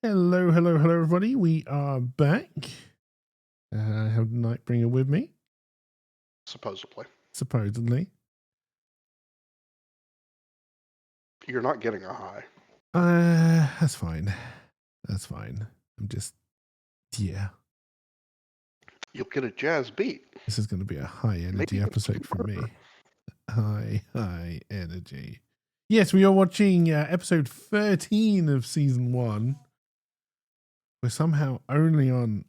Hello, hello, hello, everybody. We are back. I have Nightbringer with me, Supposedly. supposedly. You're not getting a high. That's fine. That's fine. I'm just, yeah. You'll get a jazz beat. This is going to be a high energy Maybe episode for me. High energy. Yes, we are watching episode 13 of season 1. We're somehow only on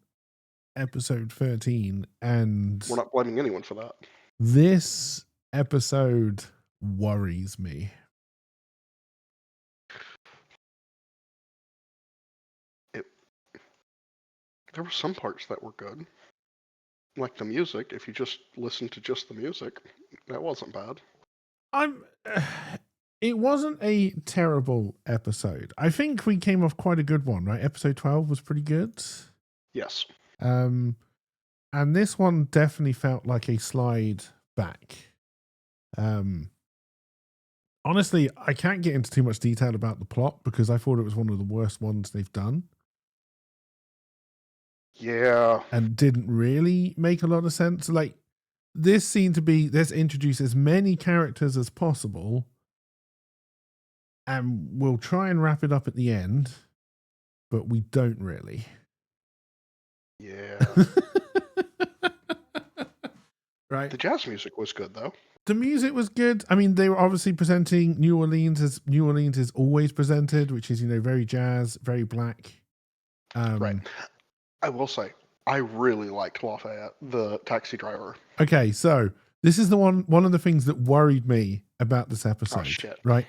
episode 13, and we're not blaming anyone for that. this episode worries me. There were some parts that were good. Like the music, if you just listen to just the music, that wasn't bad. It wasn't a terrible episode. I think we came off quite a good one, right? Episode 12 was pretty good. Yes. And this one definitely felt like a slide back. Honestly, I can't get into too much detail about the plot because I thought it was one of the worst ones they've done. Yeah. And didn't really make a lot of sense. Like, this seemed to be, let's introduce as many characters as possible, and we'll try and wrap it up at the end, but we don't really. Yeah. Right. The jazz music was good, though. The music was good. I mean, they were obviously presenting New Orleans as New Orleans is always presented, which is, very jazz, very black. Right. I will say, I really liked Lafayette, the taxi driver. Okay, so this is one of the things that worried me about this episode. Oh, shit. Right?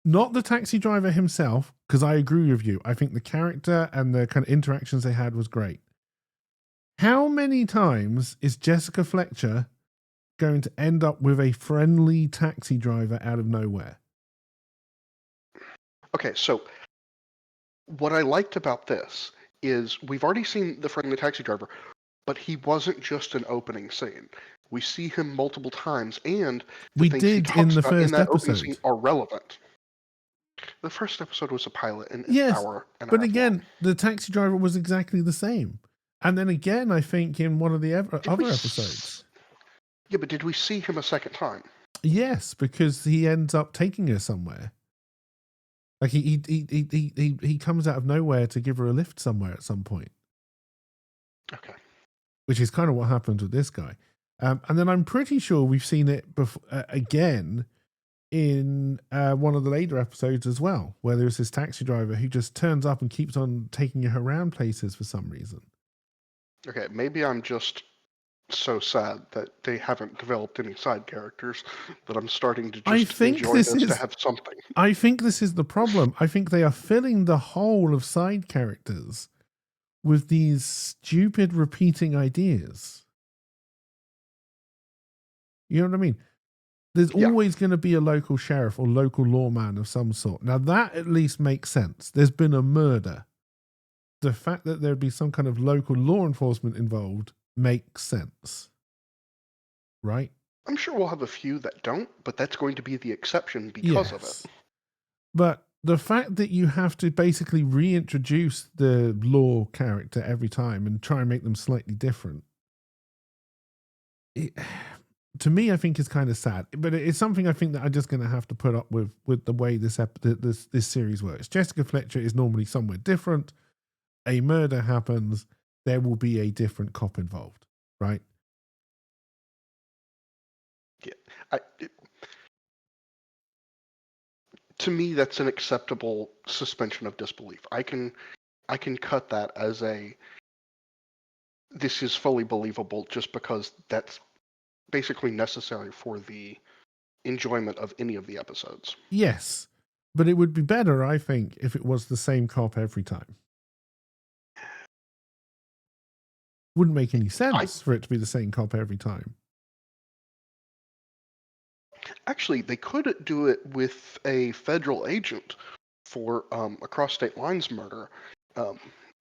Not the taxi driver himself, because I agree with you. I think the character and the kind of interactions they had was great. How many times is Jessica Fletcher going to end up with a friendly taxi driver out of nowhere? Okay, so what I liked about this is we've already seen the friendly taxi driver, but he wasn't just an opening scene. We see him multiple times, and the things he talks about in that opening scene are relevant. The first episode was a pilot, and yes, an hour and a but half again, long. the taxi driver was exactly the same. And then again, I think in one of the other episodes. Yeah, but did we see him a second time? Yes, because he ends up taking her somewhere. Like he comes out of nowhere to give her a lift somewhere at some point. Okay. Which is kind of what happens with this guy. And then I'm pretty sure we've seen it before, again in one of the later episodes as well, where there's this taxi driver who just turns up and keeps on taking her around places for some reason. Okay, maybe I'm just so sad that they haven't developed any side characters that I'm starting to just enjoy this to have something. I think this is the problem. I think they are filling the hole of side characters with these stupid repeating ideas. You know what I mean? There's always going to be a local sheriff or local lawman of some sort. Now, that at least makes sense. There's been a murder. The fact that there'd be some kind of local law enforcement involved makes sense. Right? I'm sure we'll have a few that don't, but that's going to be the exception because of it. But the fact that you have to basically reintroduce the law character every time and try and make them slightly different, to me, I think is kind of sad. But it's something I think that I'm just going to have to put up with the way this series works. Jessica Fletcher is normally somewhere different. A murder happens. There will be a different cop involved, right? Yeah. To me, that's an acceptable suspension of disbelief. I can cut that as this is fully believable just because that's basically necessary for the enjoyment of any of the episodes. Yes, but it would be better, I think, if it was the same cop every time. Wouldn't make any sense for it to be the same cop every time. Actually, they could do it with a federal agent for a cross-state lines murder,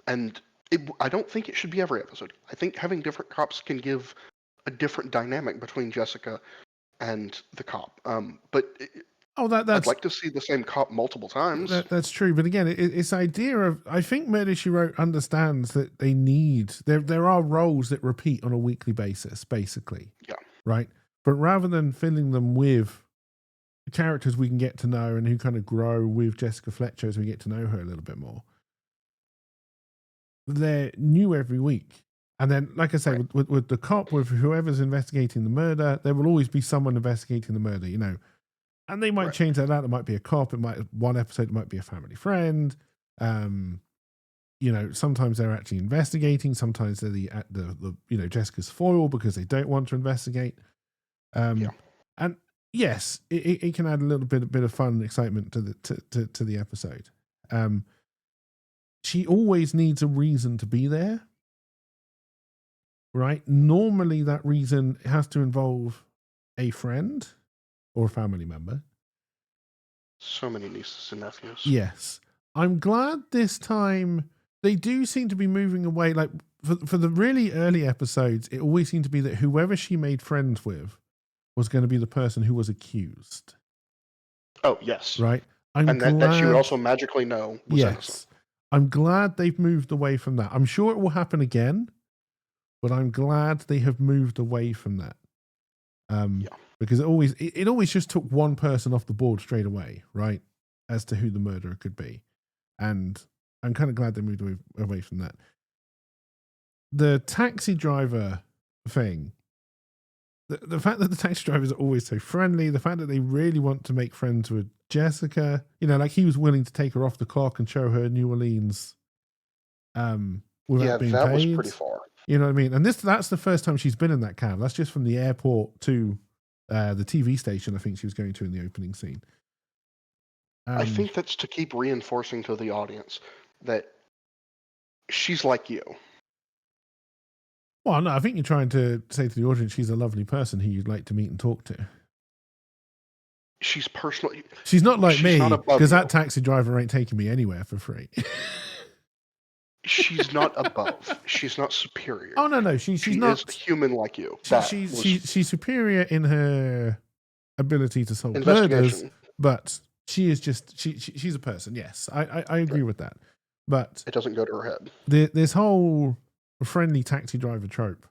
and I don't think it should be every episode. I think having different cops can give a different dynamic between Jessica and the cop. But I'd that's like to see the same cop multiple times. that's true. But again, it's idea of, I think Murder She Wrote understands that they need, there are roles that repeat on a weekly basis, basically. Yeah. Right. But rather than filling them with characters we can get to know and who kind of grow with Jessica Fletcher as we get to know her a little bit more, they're new every week. And then, like I say, Right. with the cop, with whoever's investigating the murder, there will always be someone investigating the murder, you know. And they might Right. change that out. It might be a cop. It might, one episode, it might be a family friend. You know, sometimes they're actually investigating. Sometimes they're the you know, Jessica's foil because they don't want to investigate. Yeah. And yes, it can add a little bit of fun and excitement to the episode. She always needs a reason to be there, right? Normally, that reason has to involve a friend or a family member. So many nieces and nephews. Yes. I'm glad this time they do seem to be moving away. Like for the really early episodes, it always seemed to be that whoever she made friends with was going to be the person who was accused. Oh, yes. Right? I'm and glad that she would also magically know was innocent. I'm glad they've moved away from that. I'm sure it will happen again, but I'm glad they have moved away from that. Because it always just took one person off the board straight away, right? As to who the murderer could be. And I'm kind of glad they moved away from that. The taxi driver thing, the fact that the taxi drivers are always so friendly, the fact that they really want to make friends with Jessica, you know, like he was willing to take her off the clock and show her New Orleans without being paid. Was pretty far. You know what I mean? And that's the first time she's been in that cab. That's just from the airport to the TV station, I think she was going to in the opening scene. I think that's to keep reinforcing to the audience that she's like you. Well, no, I think you're trying to say to the audience she's a lovely person who you'd like to meet and talk to. She's personal. She's not like me, because that you. taxi driver ain't taking me anywhere for free. She's not above. She's not superior. Oh no, she's not. Is human like you. She's superior in her ability to solve murders, but she is just she's a person. Yes, I agree with that. But it doesn't go to her head. This whole friendly taxi driver trope.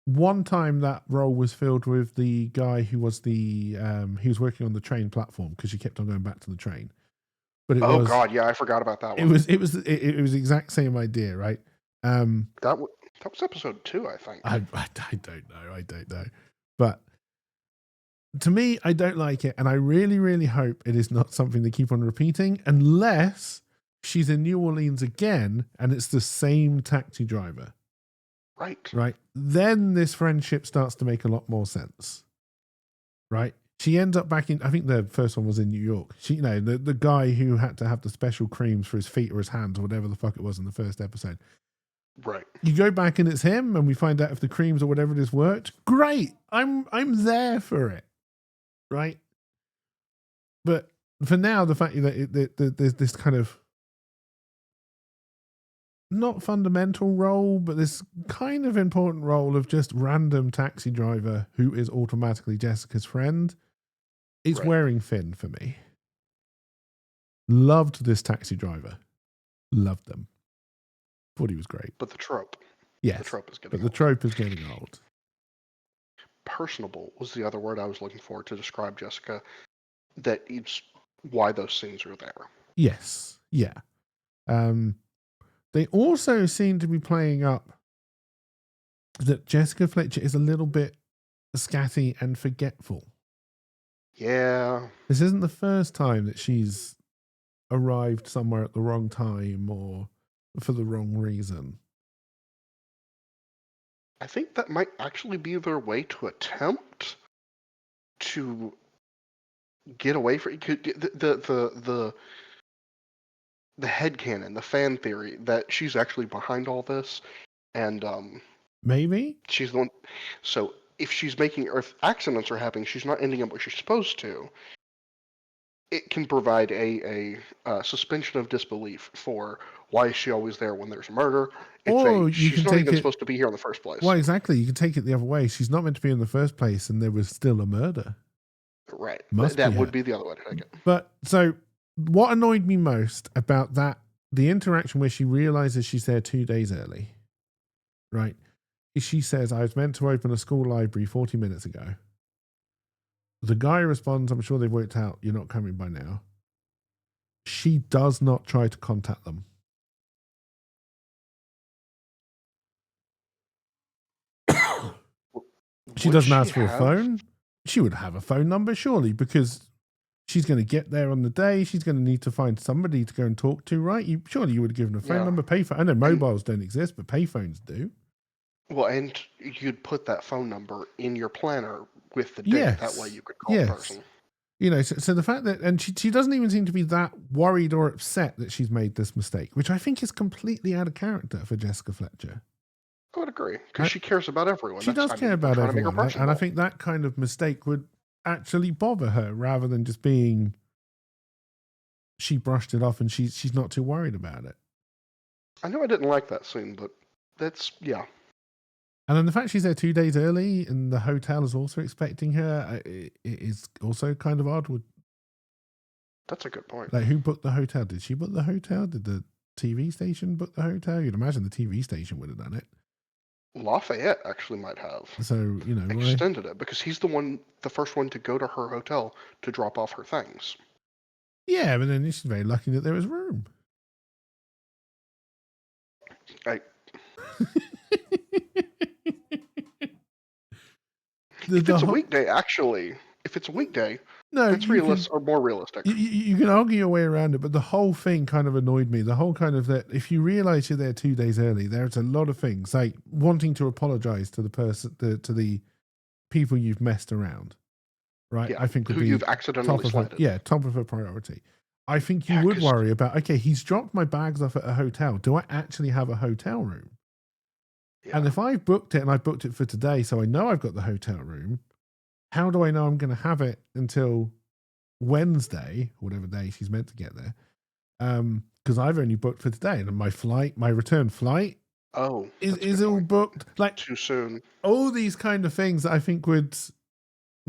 One time that role was filled with the guy who was he was working on the train platform because she kept on going back to the train. But God, yeah, I forgot about that one. It was the exact same idea, right? That was episode 2, I think. I don't know. But to me, I don't like it, and I really, really hope it is not something they keep on repeating, unless she's in New Orleans again and it's the same taxi driver. Right. Then this friendship starts to make a lot more sense. Right. She ends up back in, I think the first one was in New York. She, you know, the guy who had to have the special creams for his feet or his hands or whatever the fuck it was in the first episode. Right. You go back and it's him and we find out if the creams or whatever it is worked. Great. I'm there for it. Right. But for now, the fact that there's this kind of not fundamental role, but this kind of important role of just random taxi driver who is automatically Jessica's friend. It's wearing thin for me. Loved this taxi driver. Loved them. Thought he was great. But the trope. Yes. The trope is getting old. The trope is getting old. Personable was the other word I was looking for to describe Jessica. That it's why those scenes are there. Yes. Yeah. They also seem to be playing up that Jessica Fletcher is a little bit scatty and forgetful. Yeah. This isn't the first time that she's arrived somewhere at the wrong time or for the wrong reason. I think that might actually be their way to attempt to get away from the headcanon, the fan theory that she's actually behind all this, and maybe she's the one. So if she's making, or if accidents are happening, she's not ending up where she's supposed to. It can provide a suspension of disbelief for why is she always there when there's a murder. She's not even supposed to be here in the first place. Well, exactly. You can take it the other way. She's not meant to be in the first place, and there was still a murder. Right. Must That be would her. be the other way to take it. But so what annoyed me most about that, the interaction where she realizes she's there 2 days early, right? Is she says, I was meant to open a school library 40 minutes ago. The guy responds, I'm sure they've worked out you're not coming by now. She does not try to contact them. She Would doesn't she ask for a have? phone. She would have a phone number, surely, because she's going to get there on the day. She's going to need to find somebody to go and talk to, right? Surely you would have given a phone Yeah. number, payphone. I know mobiles don't exist, but payphones do. Well, and you'd put that phone number in your planner with the date. That way Yes. you could call the person. You know, so the fact that, and she doesn't even seem to be that worried or upset that she's made this mistake, which I think is completely out of character for Jessica Fletcher. I would agree, because she cares about everyone. She does care about they're trying to make her everyone, and I personable. think that kind of mistake would actually bother her rather than just being she brushed it off and she's not too worried about it. I know I didn't like that scene, but that's, yeah. And then the fact she's there 2 days early and the hotel is also expecting her, it is also kind of odd. That's a good point. Like, who booked the hotel? Did she book the hotel? Did the TV station book the hotel? You'd imagine the TV station would have done it. Lafayette actually might have So, you know, extended it, because he's the first one to go to her hotel to drop off her things. Yeah, but then she's very lucky that there was room. If it's a weekday, actually, if it's a weekday, no, that's realistic or more realistic. You can argue your way around it, but the whole thing kind of annoyed me. The whole kind of that, if you realize you're there 2 days early, there's a lot of things like wanting to apologize to the person, to the people you've messed around, right? Yeah, I think would who be you've accidentally slighted. top of a priority. I think you would worry about, okay, he's dropped my bags off at a hotel. Do I actually have a hotel room? Yeah. And if I've booked it and I've booked it for today, so I know I've got the hotel room, how do I know I'm going to have it until Wednesday, whatever day she's meant to get there? Because I've only booked for today, and my return flight, is all booked. Like, too soon. All these kind of things that I think would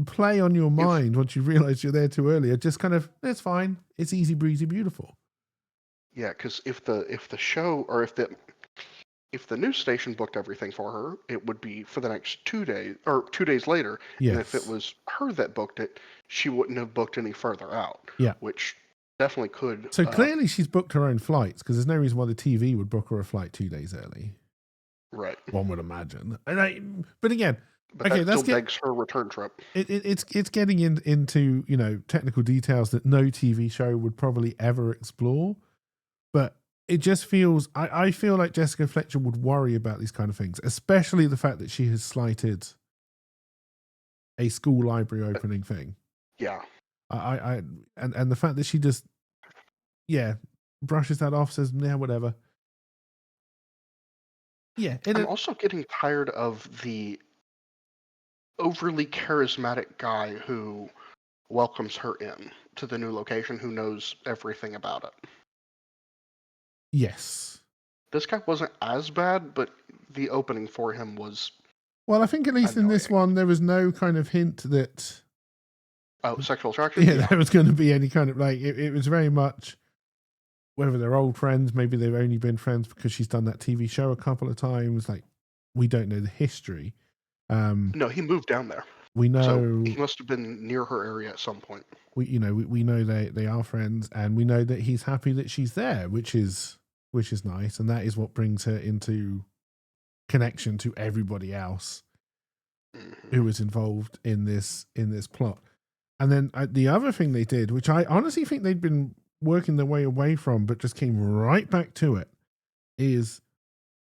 play on your mind once you realize you're there too early. Just kind of, it's fine. It's easy breezy, beautiful. Yeah, because if the show, or if the news station booked everything for her, it would be for the next 2 days, or 2 days later. Yes. And if it was her that booked it, she wouldn't have booked any further out. Yeah. Which definitely could. So clearly she's booked her own flights, because there's no reason why the TV would book her a flight 2 days early. Right. One would imagine. But again, but okay, that still begs her return trip. It's getting into, you know, technical details that no TV show would probably ever explore. But it just feels, I feel like Jessica Fletcher would worry about these kind of things, especially the fact that she has slighted a school library opening thing. Yeah. And the fact that she just, brushes that off, says, yeah, whatever. Yeah. I'm also getting tired of the overly charismatic guy who welcomes her in to the new location, who knows everything about it. Yes. This guy wasn't as bad, but the opening for him was. Well, I think at least annoying. In this one, there was no kind of hint that. Sexual attraction? Yeah, there was going to be any kind of, like, it was very much, whether they're old friends, maybe they've only been friends because she's done that TV show a couple of times. Like, we don't know the history. No, he moved down there. We know, so he must have been near her area at some point. We know they are friends, and we know that he's happy that she's there, which is nice, and that is what brings her into connection to everybody else who was involved in this plot. And then the other thing they did, which I honestly think they'd been working their way away from, but just came right back to it, is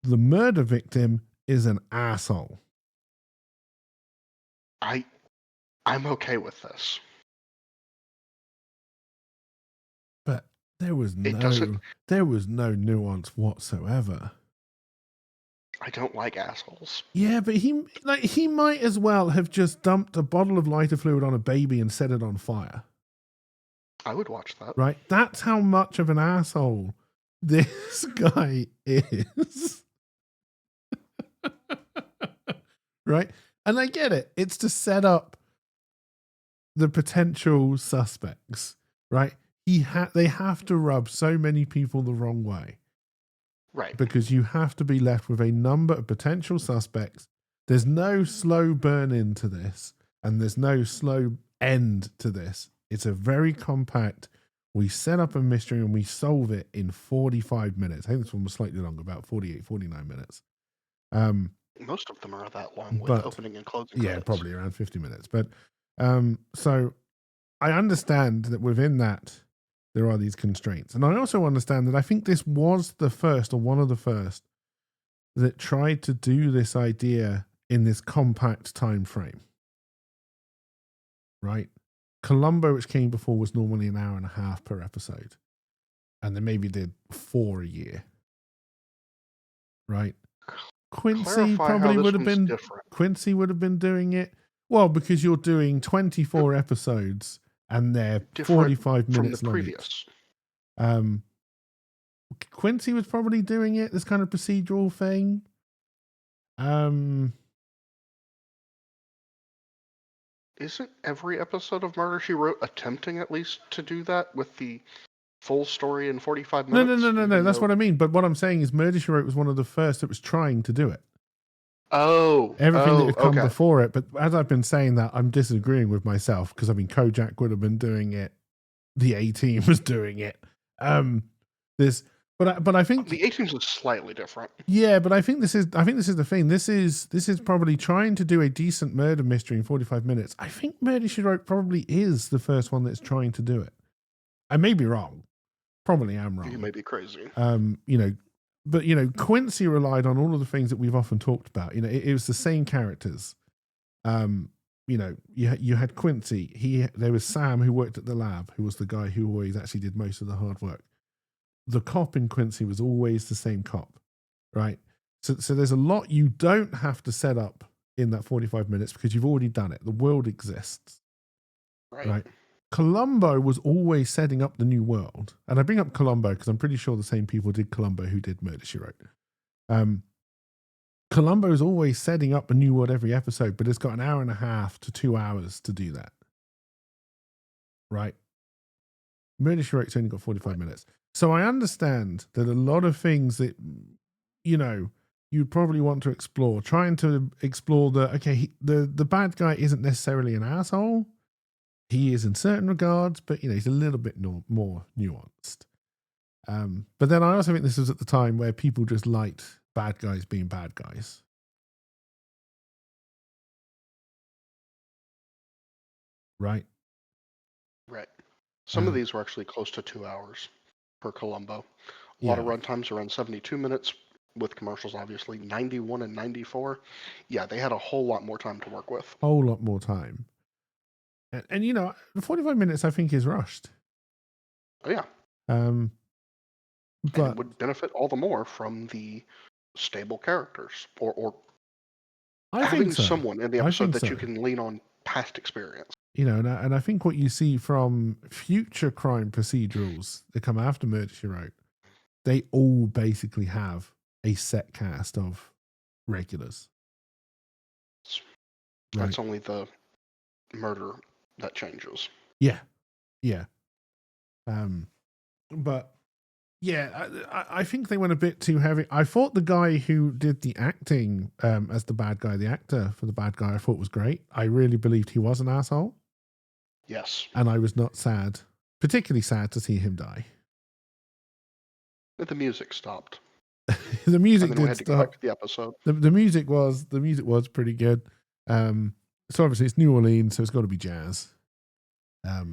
the murder victim is an asshole. I'm okay with this. But there was no nuance whatsoever. I don't like assholes. Yeah, but he might as well have just dumped a bottle of lighter fluid on a baby and set it on fire. I would watch that. Right? That's how much of an asshole this guy is. Right? And I get it. It's to set up the potential suspects, right? They have to rub so many people the wrong way. Right. Because you have to be left with a number of potential suspects. There's no slow burn into this, and there's no slow end to this. It's a very compact. We set up a mystery and we solve it in 45 minutes. I think this one was slightly longer, about 48, 49 minutes. Most of them are that long with but opening and closing yeah, credits. probably around 50 minutes. But so I understand that within that, there are these constraints. And I also understand that I think this was the first, or one of the first, that tried to do this idea in this compact time frame. Right? Columbo, which came before, was normally an hour and a half per episode. And they maybe did 4 a year. Right? Quincy probably would have been different. Quincy would have been doing it. Well, because you're doing 24 episodes and they're Different 45 minutes from the long previous. each. Quincy was probably doing it, this kind of procedural thing. Isn't every episode of Murder, She Wrote attempting at least to do that with the full story in 45 minutes? No. That's what I mean. But what I'm saying is Murder, She Wrote was one of the first that was trying to do it. Everything that had come before it. But as I've been saying that, I'm disagreeing with myself because, I mean, Kojak would have been doing it. The A-Team was doing it. But I think the A-Team is slightly different. Yeah, but I think this is the thing. This is probably trying to do a decent murder mystery in 45 minutes. I think Murder, She Wrote probably is the first one that's trying to do it. I may be wrong. Probably am wrong. You may be crazy. But Quincy relied on all of the things that we've often talked about. It was the same characters. You had Quincy. There was Sam, who worked at the lab, who was the guy who always actually did most of the hard work. The cop in Quincy was always the same cop, right? So there's a lot you don't have to set up in that 45 minutes because you've already done it. The world exists, right? Columbo was always setting up the new world. And I bring up Columbo because I'm pretty sure the same people did Columbo who did Murder, She Wrote. Columbo is always setting up a new world every episode, but it's got an hour and a half to 2 hours to do that, right? Murder, She Wrote's only got 45 minutes. So I understand that a lot of things that, you'd probably want to explore, trying to explore the bad guy isn't necessarily an asshole. He is in certain regards, but, he's a little bit more nuanced. But then I also think this was at the time where people just liked bad guys being bad guys. Right? Right. Some of these were actually close to 2 hours per Columbo. A lot of runtimes around 72 minutes with commercials, obviously. 91 and 94. Yeah, they had a whole lot more time to work with. Whole lot more time. And 45 minutes I think is rushed. Oh, yeah. But and it would benefit all the more from the stable characters or having someone in the episode that you can lean on past experience. And I think what you see from future crime procedurals that come after Murder, She Wrote, they all basically have a set cast of regulars. That's only the murder that changes. Yeah. But yeah, I think they went a bit too heavy. I thought the guy who did the acting as the bad guy, the actor for the bad guy, I thought was great. I really believed he was an asshole. Yes. And I was not particularly sad to see him die. But the music stopped. The music did stop. Back to the episode. The music was pretty good. So obviously it's New Orleans, so it's got to be jazz. I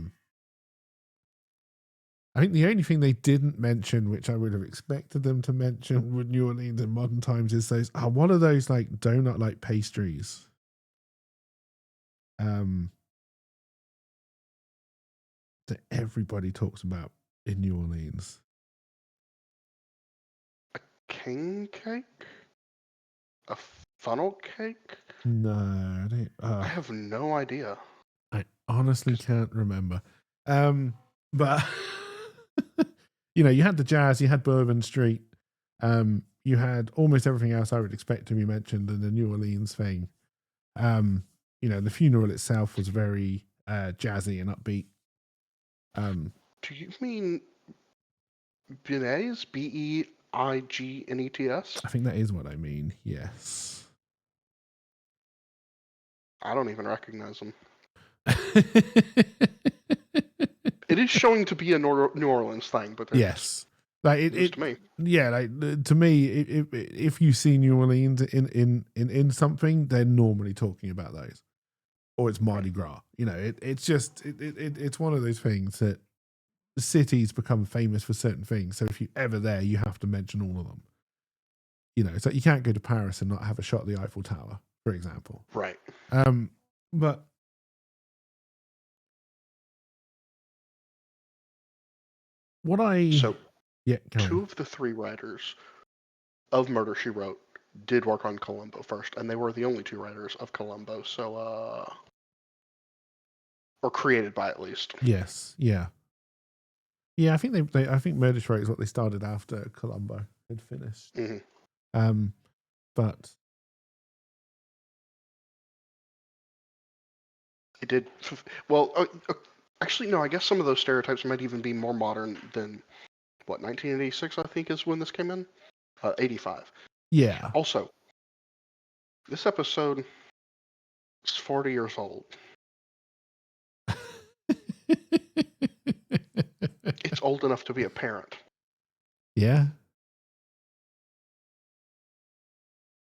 think the only thing they didn't mention, which I would have expected them to mention with New Orleans in modern times, is those. What are those like donut-like pastries? That everybody talks about in New Orleans. A king cake? A funnel cake? No, I have no idea. I honestly can't remember. But you had the jazz, you had Bourbon Street, you had almost everything else I would expect to be mentioned in the New Orleans thing. The funeral itself was very jazzy and upbeat. Do you mean Beignes? Beignets? I think that is what I mean. Yes. I don't even recognize them. It is showing to be a New Orleans thing, but yes, like it to me. Yeah, like to me, if you see New Orleans in something, they're normally talking about those, or it's Mardi Gras. You know, it's one of those things that cities become famous for certain things. So if you're ever there, you have to mention all of them. You know, so you can't go to Paris and not have a shot at the Eiffel Tower, for example. Right. But what two of the three writers of Murder, She Wrote did work on Columbo first, and they were the only two writers of Columbo, so or created by at least. Yes, yeah. I think I think Murder She Wrote is what they started after Columbo had finished. Mm-hmm. But it did well. Actually, no. I guess some of those stereotypes might even be more modern than what 1986. I think is when this came in. 85. Yeah. Also, this episode is 40 years old. It's old enough to be a parent. Yeah.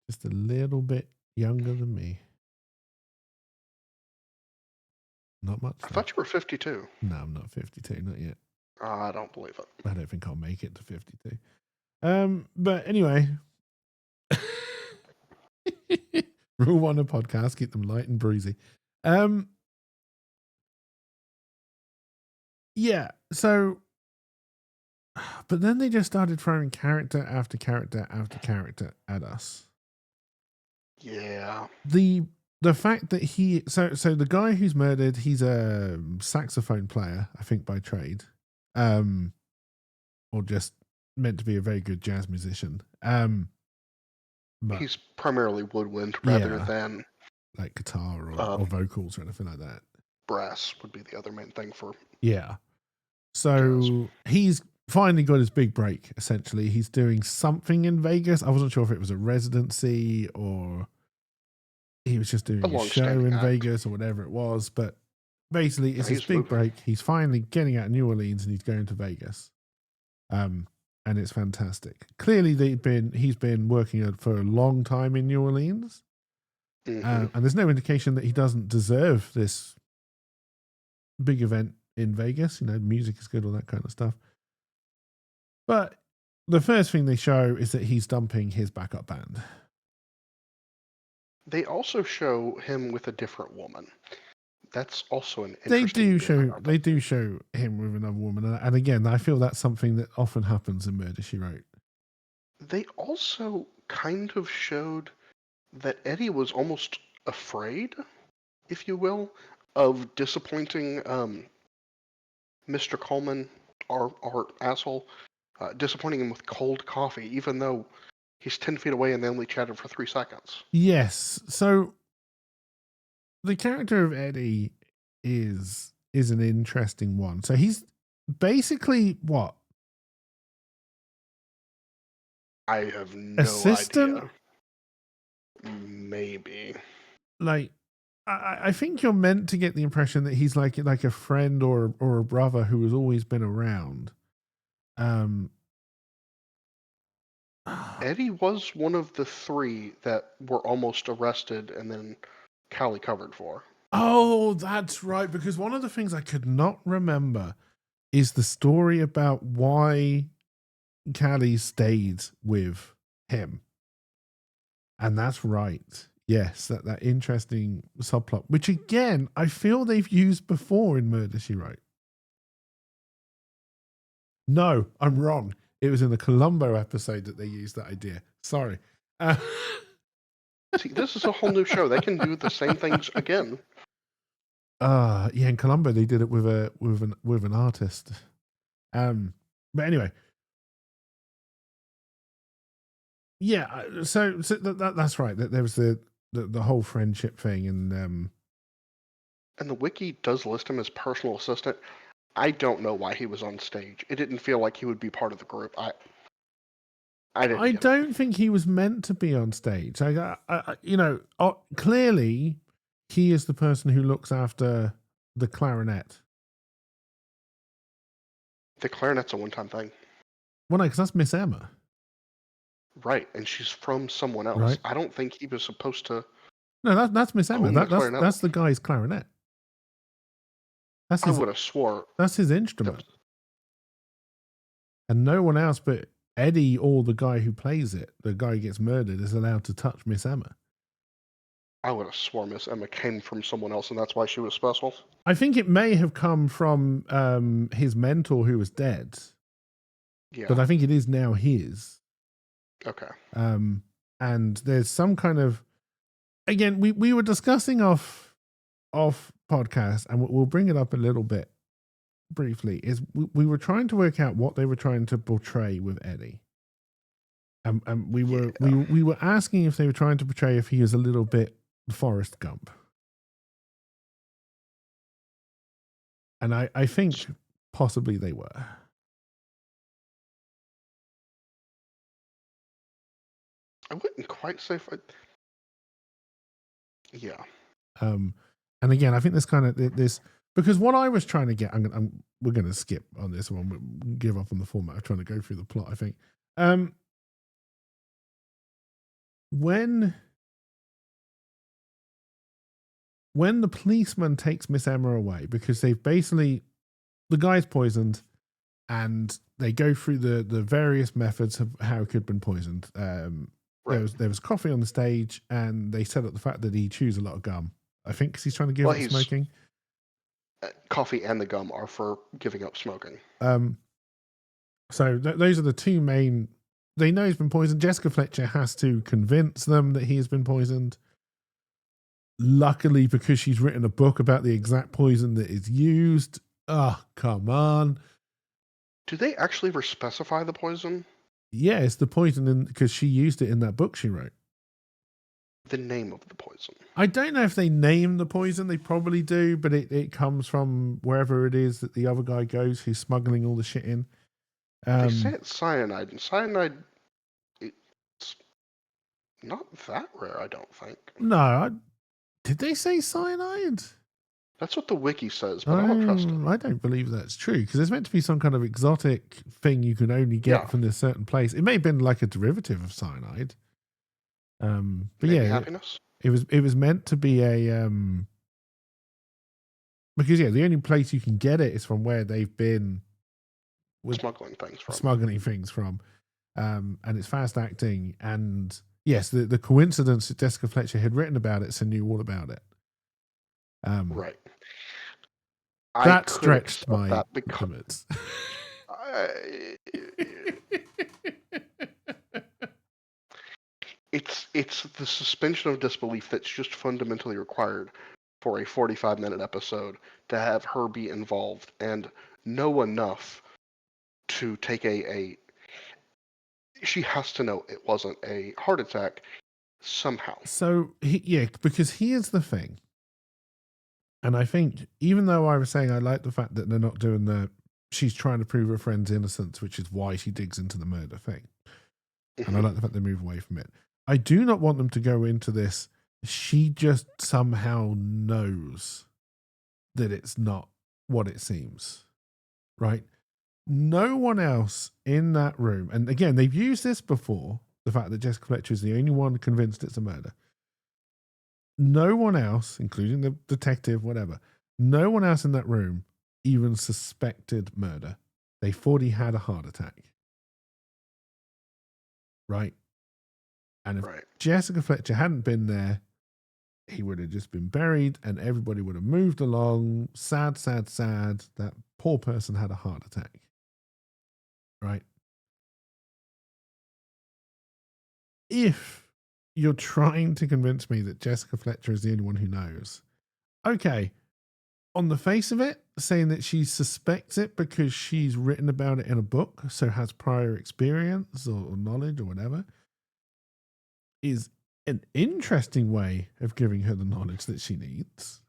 Just a little bit younger than me. Not much. I thought you were 52. No, I'm not 52. Not yet. I don't believe it. I don't think I'll make it to 52. But anyway. Rule 1 of podcast, keep them light and breezy. Yeah, so but then they just started throwing character after character after character at us. Yeah. The fact that so the guy who's murdered, he's a saxophone player, I think by trade. Or just meant to be a very good jazz musician. But he's primarily woodwind rather than like guitar or vocals or anything like that. Brass would be the other main thing for. Yeah. So jazz. He's finally got his big break, essentially. He's doing something in Vegas. I wasn't sure if it was a residency or he was just doing a show in Vegas or whatever it was. But basically, it's his big break. He's finally getting out of New Orleans and he's going to Vegas. And it's fantastic. Clearly, he's been working for a long time in New Orleans. Mm-hmm. And there's no indication that he doesn't deserve this big event in Vegas. You know, music is good, all that kind of stuff. But the first thing they show is that he's dumping his backup band. They also show him with a different woman. That's also an interesting They do show him with another woman. And again, I feel that's something that often happens in Murder, She Wrote. They also kind of showed that Eddie was almost afraid, if you will, of disappointing Mr. Coleman, our asshole, disappointing him with cold coffee, even though he's 10 feet away and they only chatted for 3 seconds. Yes. So the character of Eddie is an interesting one. So he's basically what? I have no idea. Maybe. Like, I think you're meant to get the impression that he's like a friend or a brother who has always been around. Eddie was one of the 3 that were almost arrested and then Callie covered for. Oh, that's right. Because one of the things I could not remember is the story about why Callie stayed with him. And that's right. Yes, that interesting subplot, which again, I feel they've used before in Murder, She Wrote. No, I'm wrong. It was in the Columbo episode that they used that idea. Sorry. See, this is a whole new show. They can do the same things again. Yeah, in Columbo they did it with an artist. But anyway. Yeah, so that's right. That there was the whole friendship thing, and And the wiki does list him as personal assistant. I don't know why he was on stage. It didn't feel like he would be part of the group. I didn't I get it. don't think he was meant to be on stage. Clearly, he is the person who looks after the clarinet. The clarinet's a one-time thing. Well, no, because that's Miss Emma. Right, and she's from someone else. Right. I don't think he was supposed to. No, that's Miss Emma. Own the clarinet. That's the guy's clarinet. I would have swore That's his instrument. And no one else but Eddie or the guy who plays it, the guy who gets murdered, is allowed to touch Miss Emma. I would have sworn Miss Emma came from someone else, and that's why she was special. I think it may have come from his mentor who was dead. Yeah. But I think it is now his. Okay. And there's some kind of, again, we were discussing off podcast, and we'll bring it up a little bit briefly, is we were trying to work out what they were trying to portray with Eddie. And we were asking if they were trying to portray if he was a little bit Forrest Gump. And I think possibly they were. I wouldn't quite say. Yeah. And again, I think this kind of this, because what I was trying to get, we're going to skip on this one. We'll give up on the format of trying to go through the plot. I think when the policeman takes Miss Emma away, because they've basically, the guy's poisoned, and they go through the various methods of how it could have been poisoned. Right. There was coffee on the stage, and they set up the fact that he chews a lot of gum. I think because he's trying to give up smoking. Coffee and the gum are for giving up smoking. So those are the two main. They know he's been poisoned. Jessica Fletcher has to convince them that he has been poisoned. Luckily, because she's written a book about the exact poison that is used. Oh, come on. Do they actually ever specify the poison? Yeah, it's the poison because she used it in that book she wrote. The name of the poison. I don't know if they name the poison. They probably do, but it comes from wherever it is that the other guy goes who's smuggling all the shit in. They say it's cyanide, and cyanide, it's not that rare, I don't think. No, did they say cyanide? That's what the wiki says, but I don't trust it. I don't believe that's true, because there's meant to be some kind of exotic thing you can only get from this certain place. It may have been like a derivative of cyanide. But maybe happiness. It was meant to be a because the only place you can get it is from where they've been smuggling things from. And it's fast acting, and yes, the coincidence that Jessica Fletcher had written about it, so knew all about it. Right. That stretched my limits. It's the suspension of disbelief that's just fundamentally required for a 45-minute episode to have her be involved and know enough to take she has to know it wasn't a heart attack somehow. So, because here's the thing. And I think, even though I was saying I like the fact that they're not doing she's trying to prove her friend's innocence, which is why she digs into the murder thing. And I like the fact they move away from it. I do not want them to go into this. She just somehow knows that it's not what it seems. Right? No one else in that room, and again, they've used this before, the fact that Jessica Fletcher is the only one convinced it's a murder. No one else, including the detective, whatever, no one else in that room even suspected murder. They thought he had a heart attack. Right? And if Jessica Fletcher hadn't been there, he would have just been buried and everybody would have moved along. Sad, sad, sad. That poor person had a heart attack. Right? If you're trying to convince me that Jessica Fletcher is the only one who knows, okay, on the face of it, saying that she suspects it because she's written about it in a book, so has prior experience or knowledge or whatever, is an interesting way of giving her the knowledge that she needs.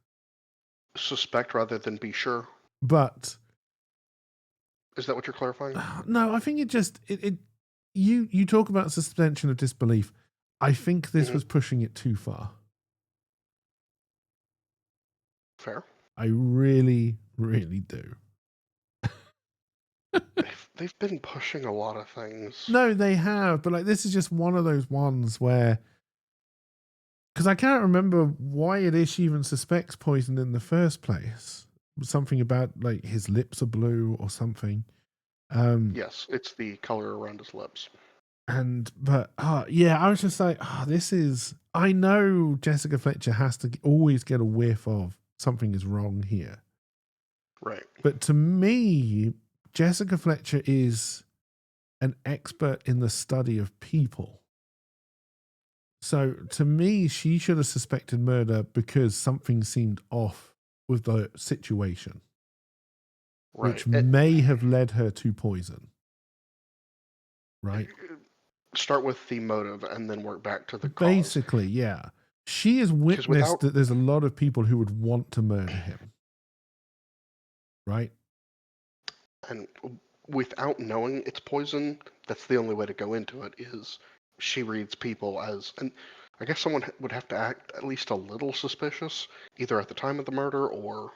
Suspect rather than be sure. But Is that what you're clarifying? no, I think you talk about suspension of disbelief. I think this was pushing it too far. Fair. I really, really do. They've been pushing a lot of things. No, they have, but like this is just one of those ones where, because I can't remember why it is she even suspects poison in the first place. Something about like his lips are blue or something. Yes, it's the color around his lips. But yeah, I was just like, this is. I know Jessica Fletcher has to always get a whiff of something is wrong here. Right. But to me, Jessica Fletcher is an expert in the study of people. So to me, she should have suspected murder because something seemed off with the situation, Right. which may have led her to poison. Right? Start with the motive and then work back to the cause. Basically, yeah. She has witnessed that there's a lot of people who would want to murder him. Right? And without knowing it's poison, that's the only way to go into it, is she reads people as, and I guess someone would have to act at least a little suspicious, either at the time of the murder or.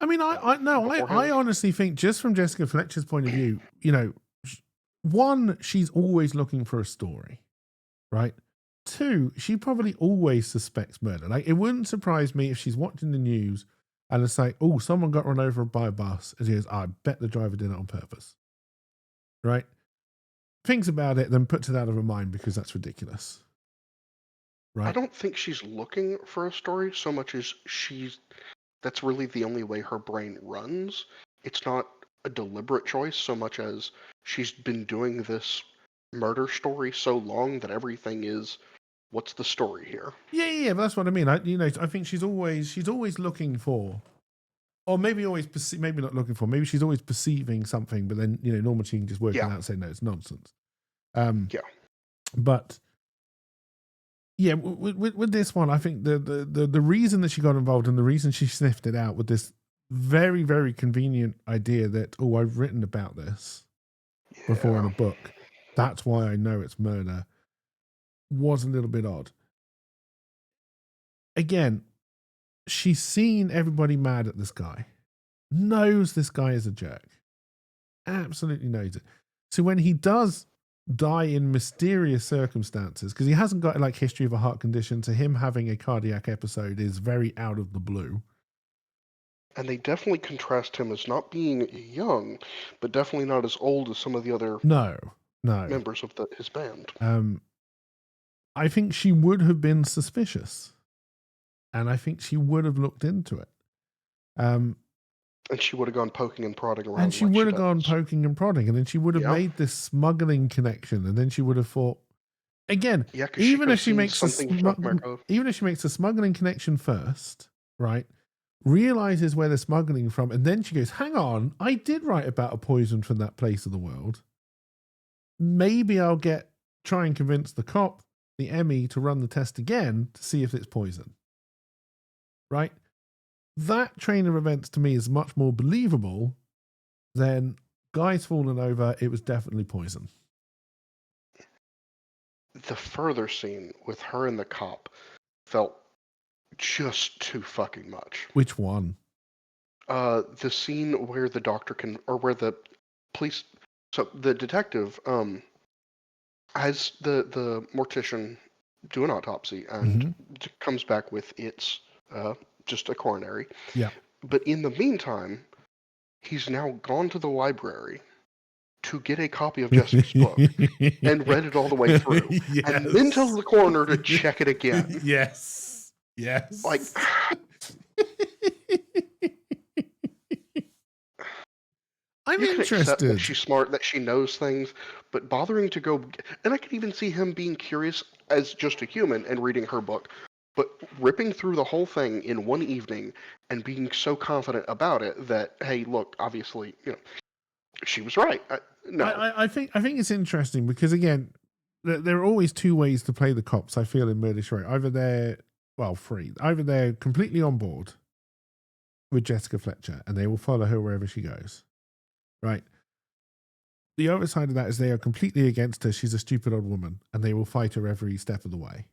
I mean, I honestly think, just from Jessica Fletcher's point of view, one, she's always looking for a story, right? Two, she probably always suspects murder. Like, it wouldn't surprise me if she's watching the news and it's like, oh, someone got run over by a bus, and she goes, I bet the driver did it on purpose, right? Thinks about it, then puts it out of her mind because that's ridiculous, right? I don't think she's looking for a story so much as that's really the only way her brain runs. It's not a deliberate choice so much as she's been doing this murder story so long that everything is, what's the story here? Yeah, but that's what I mean. I think she's always looking for, or maybe maybe not looking for. Maybe she's always perceiving something, but then normally she can just work it out and say no, it's nonsense. Yeah, but yeah, with this one, I think the reason that she got involved and the reason she sniffed it out with this very, very convenient idea that, oh, I've written about this before in a book, that's why I know it's murder, was a little bit odd. Again, she's seen everybody mad at this guy, knows this guy is a jerk, absolutely knows it. So when he does die in mysterious circumstances, because he hasn't got like history of a heart condition, so him having a cardiac episode is very out of the blue. And they definitely contrast him as not being young, but definitely not as old as some of the other members of his band. I think she would have been suspicious, and I think she would have looked into it. And she would have gone poking and prodding around. And she would have gone poking and prodding, and then she would have made this smuggling connection, and then she would have thought, again, even if she makes a smuggling connection first, right? Realizes where they're smuggling from, and then she goes, hang on, I did write about a poison from that place of the world. Maybe I'll try and convince the cop, the Emmy, to run the test again to see if it's poison. Right? That train of events to me is much more believable than guys falling over, it was definitely poison. The further scene with her and the cop felt just too fucking much. Which one? The scene where the doctor where the police, so the detective has the mortician do an autopsy and comes back with it's just a coronary. Yeah. But in the meantime, he's now gone to the library to get a copy of Jessica's book and read it all the way through. Yes. And then tells the coroner to check it again. Yes. Like, I'm interested. That she's smart, that she knows things, but bothering to go, and I could even see him being curious as just a human and reading her book, but ripping through the whole thing in one evening and being so confident about it that, hey, look, obviously, she was right. I think it's interesting because, again, there are always two ways to play the cops, I feel, in Murder She Wrote. Either they're completely on board, with Jessica Fletcher, and they will follow her wherever she goes. Right. The other side of that is they are completely against her. She's a stupid old woman, and they will fight her every step of the way.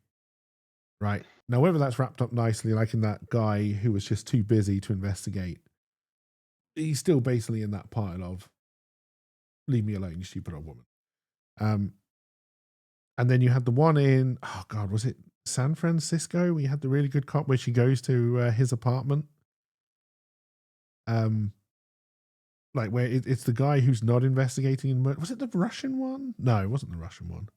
Right. Now, whether that's wrapped up nicely, like in that guy who was just too busy to investigate, he's still basically in that pile of leave me alone, you stupid old woman. And then you had the one in, oh God, was it San Francisco? We had the really good cop where she goes to his apartment. Like where it's the guy who's not investigating. Was it the Russian one? No, it wasn't the Russian one.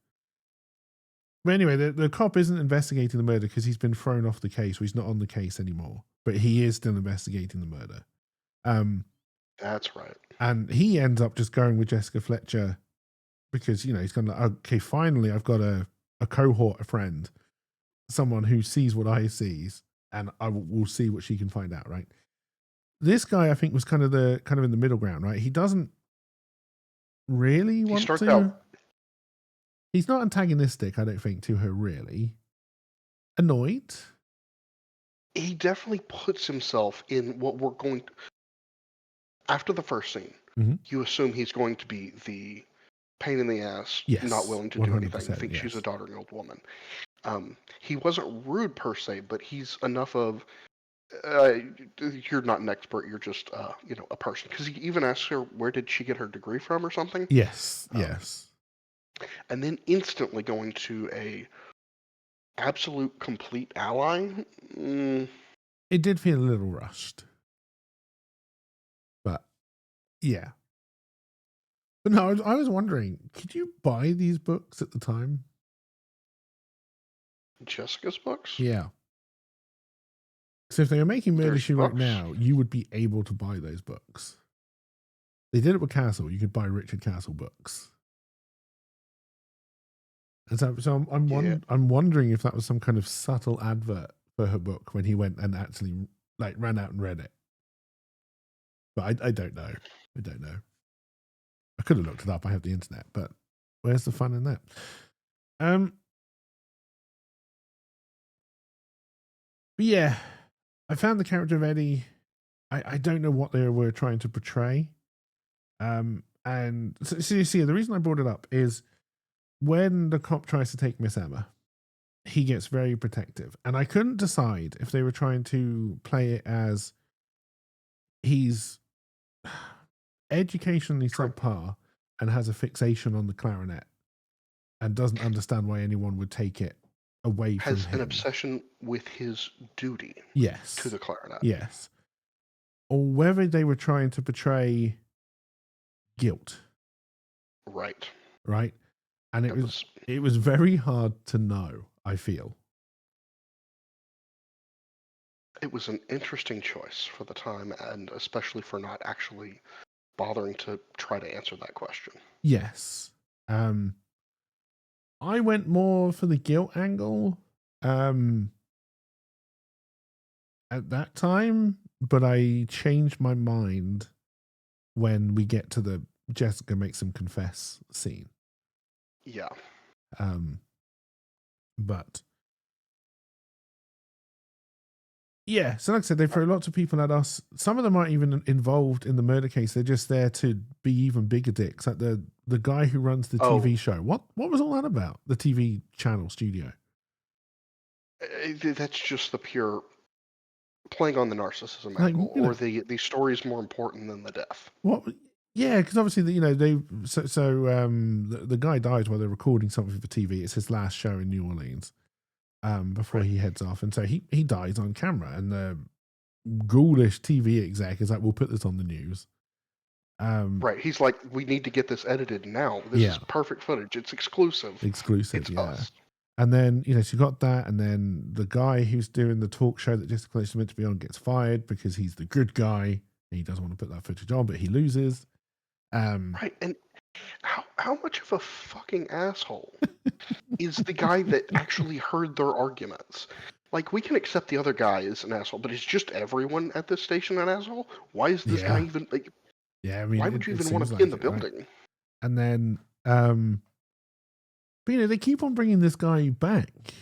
But anyway, the cop isn't investigating the murder because he's been thrown off the case, or he's not on the case anymore. But he is still investigating the murder. That's right. And he ends up just going with Jessica Fletcher because, you know, he's going like, okay, finally I've got a cohort, a friend, someone who sees what I sees, and I will see what she can find out, right? This guy, I think, was kind of in the middle ground, right? He doesn't really want to. He's not antagonistic, I don't think, to her really. Annoyed. He definitely puts himself in what we're going to... After the first scene, you assume he's going to be the pain in the ass, not willing to do anything, thinks she's a doddering old woman. He wasn't rude per se, but he's enough of, you're not an expert, you're just, a person. Because he even asks her, where did she get her degree from or something? Yes, yes. And then instantly going to a absolute complete ally. It did feel a little rushed. But, yeah. But no, I was wondering, could you buy these books at the time? Jessica's books? Yeah. So if they were making Murder, She Wrote now, you would be able to buy those books. They did it with Castle. You could buy Richard Castle books. And so I'm wondering if that was some kind of subtle advert for her book when he went and actually like ran out and read it. But I don't know. I don't know. I could have looked it up. I have the internet, but where's the fun in that? But yeah, I found the character of Eddie. I don't know what they were trying to portray. And so you see, the reason I brought it up is when the cop tries to take Miss Emma, he gets very protective. And I couldn't decide if they were trying to play it as he's educationally subpar and has a fixation on the clarinet and doesn't understand why anyone would take it away from him. Has an obsession with his duty. Yes. To the clarinet. Yes. Or whether they were trying to portray guilt. Right. Right. And it was very hard to know, I feel. It was an interesting choice for the time, and especially for not actually bothering to try to answer that question. Yes. I went more for the guilt angle at that time, but I changed my mind when we get to the Jessica makes him confess scene. Yeah. But yeah, so like I said, they throw lots of people at us. Some of them aren't even involved in the murder case. They're just there to be even bigger dicks. Like the guy who runs the TV show. What was all that about? The TV channel studio. That's just the pure playing on the narcissism angle, or the story is more important than the death. What? Yeah, because obviously, the guy dies while they're recording something for TV. It's his last show in New Orleans before he heads off. And so he dies on camera. And the ghoulish TV exec is like, we'll put this on the news. Right. He's like, we need to get this edited now. This is perfect footage. It's exclusive. It's us. And then, so you got that. And then the guy who's doing the talk show that Jessica Fletcher's meant to be on gets fired because he's the good guy. And he doesn't want to put that footage on, but he loses. Right. And how much of a fucking asshole is the guy that actually heard their arguments? Like, we can accept the other guy is an asshole, but is just everyone at this station an asshole? Why is this guy even like? Yeah, I mean, why would you even want to be in the building? Right? And then, but they keep on bringing this guy back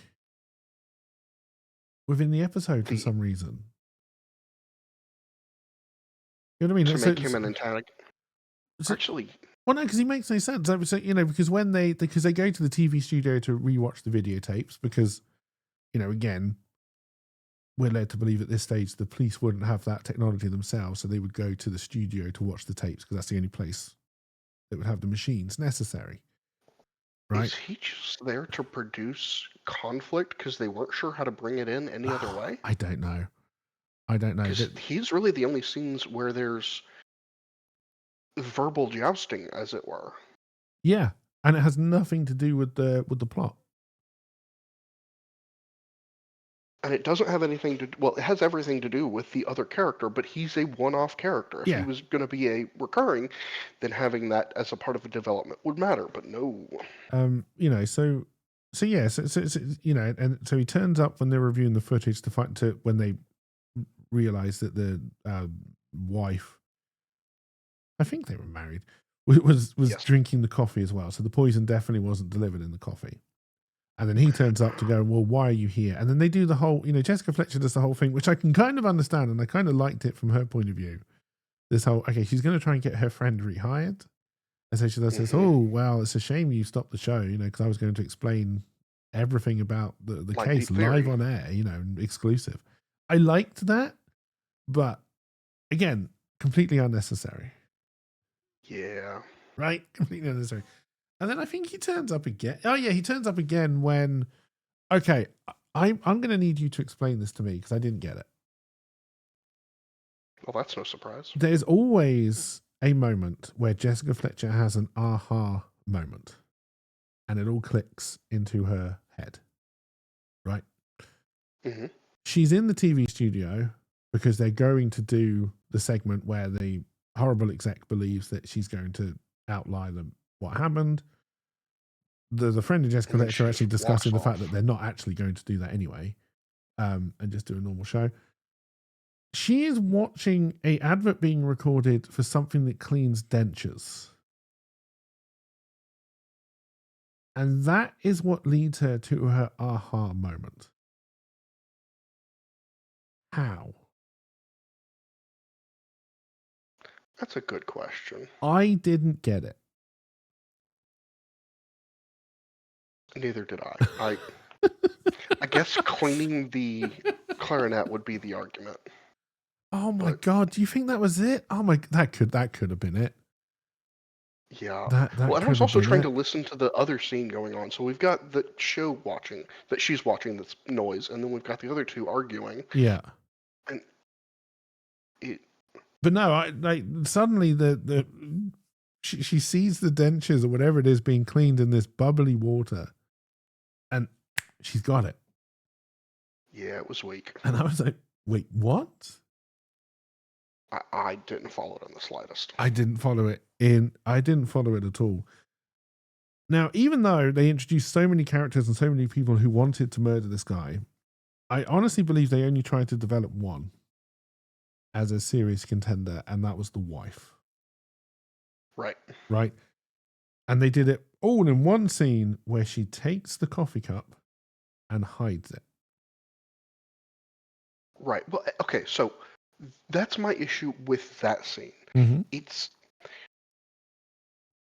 within the episode for some reason. You know what I mean? to make him an antagonist. So, Actually, well, no, because he makes no sense. So, because when because they go to the TV studio to rewatch the videotapes, because, again, we're led to believe at this stage the police wouldn't have that technology themselves, so they would go to the studio to watch the tapes because that's the only place that would have the machines necessary. Right? Is he just there to produce conflict because they weren't sure how to bring it in any other way? I don't know. Because he's really the only scenes where there's verbal jousting, as it were. Yeah, and it has nothing to do with the plot. And it doesn't have anything to... Well, it has everything to do with the other character, but he's a one-off character. If he was going to be a recurring, then having that as a part of a development would matter, but no. So yeah, so and so he turns up when they're reviewing the footage when they realize that the wife, I think they were married, was yes, drinking the coffee as well. So the poison definitely wasn't delivered in the coffee. And then he turns up to go, well, why are you here? And then they do the whole, Jessica Fletcher does the whole thing, which I can kind of understand, and I kind of liked it from her point of view. This whole, okay, she's going to try and get her friend rehired. And so she does this, oh, well, it's a shame you stopped the show, because I was going to explain everything about the case live on air, exclusive. I liked that, but again, completely unnecessary. Yeah. Right? Completely unnecessary. And then I think he turns up again. Oh, yeah, he turns up again when, okay, I'm going to need you to explain this to me because I didn't get it. Well, that's no surprise. There's always a moment where Jessica Fletcher has an aha moment and it all clicks into her head, right? Mm-hmm. She's in the TV studio because they're going to do the segment where the horrible exec believes that she's going to outlie them what happened. The friend of Jessica Fletcher are actually discussing the fact that they're not actually going to do that anyway, and just do a normal show. She is watching an advert being recorded for something that cleans dentures. And that is what leads her to her aha moment. How? That's a good question. I didn't get it. Neither did I. I guess cleaning the clarinet would be the argument. Oh my God! Do you think that was it? Oh my, that could have been it. Yeah. That well, and I was also trying to listen to the other scene going on. So we've got the show watching that she's watching that's noise, and then we've got the other two arguing. Yeah. And it. But no, suddenly she sees the dentures or whatever it is being cleaned in this bubbly water, and she's got it. Yeah, it was weak. And I was like, wait, what? I didn't follow it in the slightest. I didn't follow it at all. Now, even though they introduced so many characters and so many people who wanted to murder this guy, I honestly believe they only tried to develop one as a serious contender, and that was the wife. Right. And they did it all in one scene where she takes the coffee cup and hides it. Right. Well, okay, so that's my issue with that scene. Mm-hmm. It's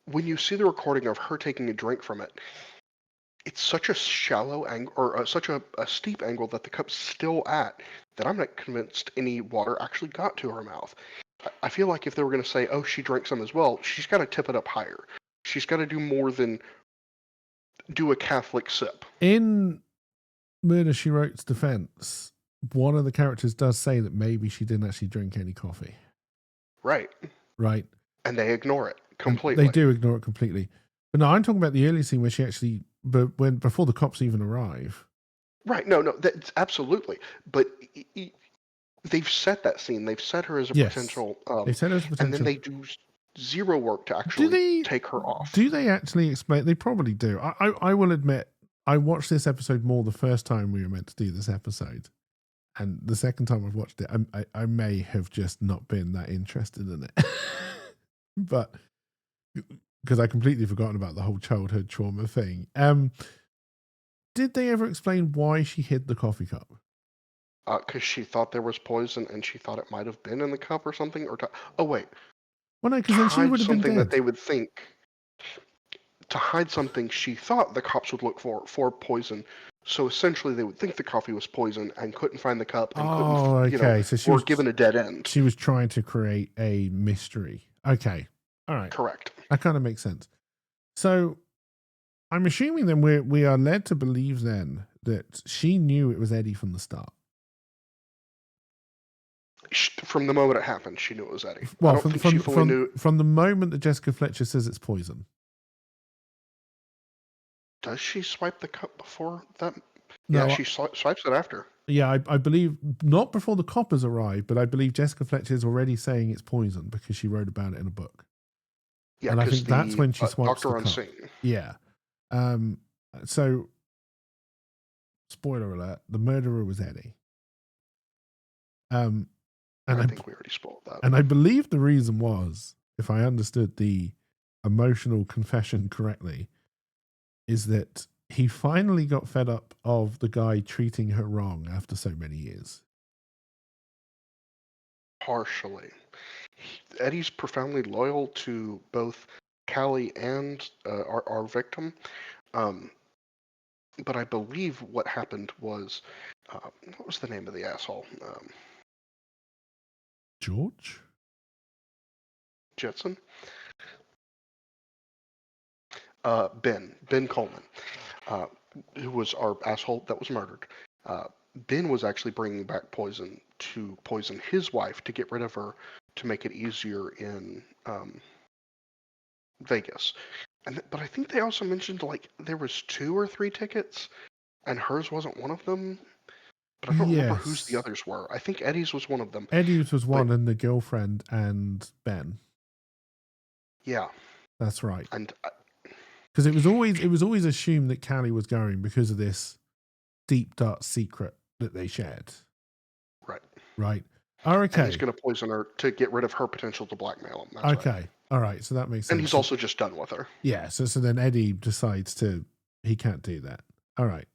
when you see the recording of her taking a drink from it, it's such a shallow angle, or such a steep angle that the cup's still at, that I'm not convinced any water actually got to her mouth. I feel like if they were going to say, oh, she drank some as well, she's got to tip it up higher. She's got to do more than do a Catholic sip. In Murder, She Wrote's defense, one of the characters does say that maybe she didn't actually drink any coffee. Right. And they ignore it completely. And they do ignore it completely. But no, I'm talking about the early scene where she actually, before the cops even arrive. Right. No, that's absolutely. But they've set that scene. They've set her as a potential. They've set her as a potential. And then they do zero work to actually take her off. Do they actually explain? They probably do. I will admit, I watched this episode more the first time we were meant to do this episode. And the second time I've watched it, I may have just not been that interested in it. But because I completely forgotten about the whole childhood trauma thing. Did they ever explain why she hid the coffee cup? Because she thought there was poison and she thought it might have been in the cup or something. Oh wait, Well, no, to because then she hide would have been something that dead. they would think. To hide something she thought the cops would look for poison. So essentially, they would think the coffee was poison and couldn't find the cup and couldn't, Oh, okay. So were given a dead end. she was trying to create a mystery. Okay, all right, Correct. that kind of makes sense. So I'm assuming then we are led to believe then that she knew it was Eddie from the start. From the moment it happened, she knew it was Eddie. I Well, don't think she fully knew. from the moment that Jessica Fletcher says it's poison. Does she swipe the cup before that? No, Yeah, she swipes it after. Yeah, I believe not before the coppers arrive, but I believe Jessica Fletcher is already saying it's poison because she wrote about it in a book. Yeah, And I think that's when she swipes doctor the on cup. scene. Yeah. So, spoiler alert: the murderer was Eddie. And I think we already spoiled that. And I believe the reason was, if I understood the emotional confession correctly, is that he finally got fed up of the guy treating her wrong after so many years. Partially. Eddie's profoundly loyal to both Callie and our victim. But I believe what happened was, what was the name of the asshole? George? Jetson? Ben Coleman, who was our asshole that was murdered. Ben was actually bringing back poison to poison his wife to get rid of her to make it easier in Vegas. But I think they also mentioned like there was 2 or 3 tickets, and hers wasn't one of them. But I don't remember whose the others were. I think Eddie's was one of them. Eddie's was one, and the girlfriend and Ben. Yeah, that's right. And because it was always assumed that Callie was going because of this deep dark secret that they shared. Right. Right. Oh, okay. And he's going to poison her to get rid of her potential to blackmail him. That's okay. Right. All right. So that makes sense. And he's also just done with her. Yeah. So then Eddie decides he can't do that. All right.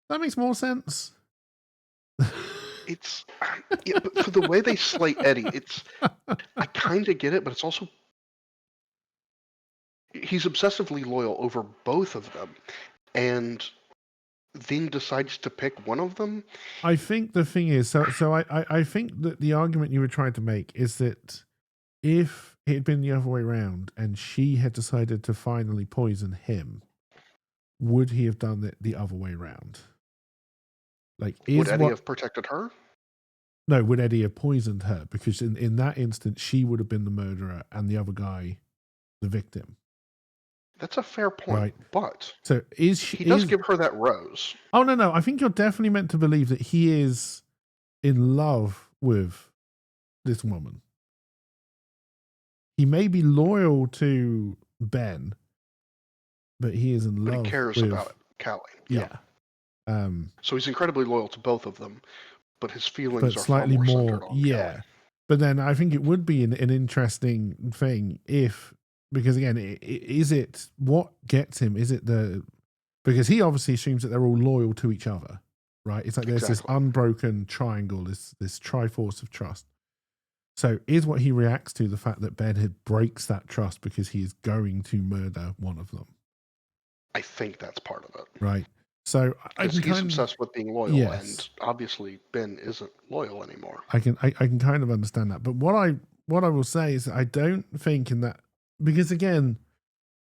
That makes more sense. It's but for the way they slate Eddie, I kind of get it, but it's also he's obsessively loyal over both of them, and then decides to pick one of them. I think the thing is, so I think that the argument you were trying to make is that if it had been the other way around and she had decided to finally poison him, would he have done it the other way around? Like, would Eddie have protected her? No, would Eddie have poisoned her? Because in that instance, she would have been the murderer and the other guy, the victim. That's a fair point, right. But so he does give her that rose. Oh, no. I think you're definitely meant to believe that he is in love with this woman. He may be loyal to Ben, but he is in love. But he cares about Callie. Yeah. So he's incredibly loyal to both of them, but his feelings are slightly far more centered on Callie. But then I think it would be an interesting thing because again, is it what gets him? Is it because he obviously assumes that they're all loyal to each other, right? It's like there's this unbroken triangle, this triforce of trust. So is what he reacts to the fact that Ben breaks that trust because he is going to murder one of them? I think that's part of it. Right. So he's obsessed with being loyal, and obviously Ben isn't loyal anymore. I can kind of understand that, but what I will say is that I don't think in that, because again,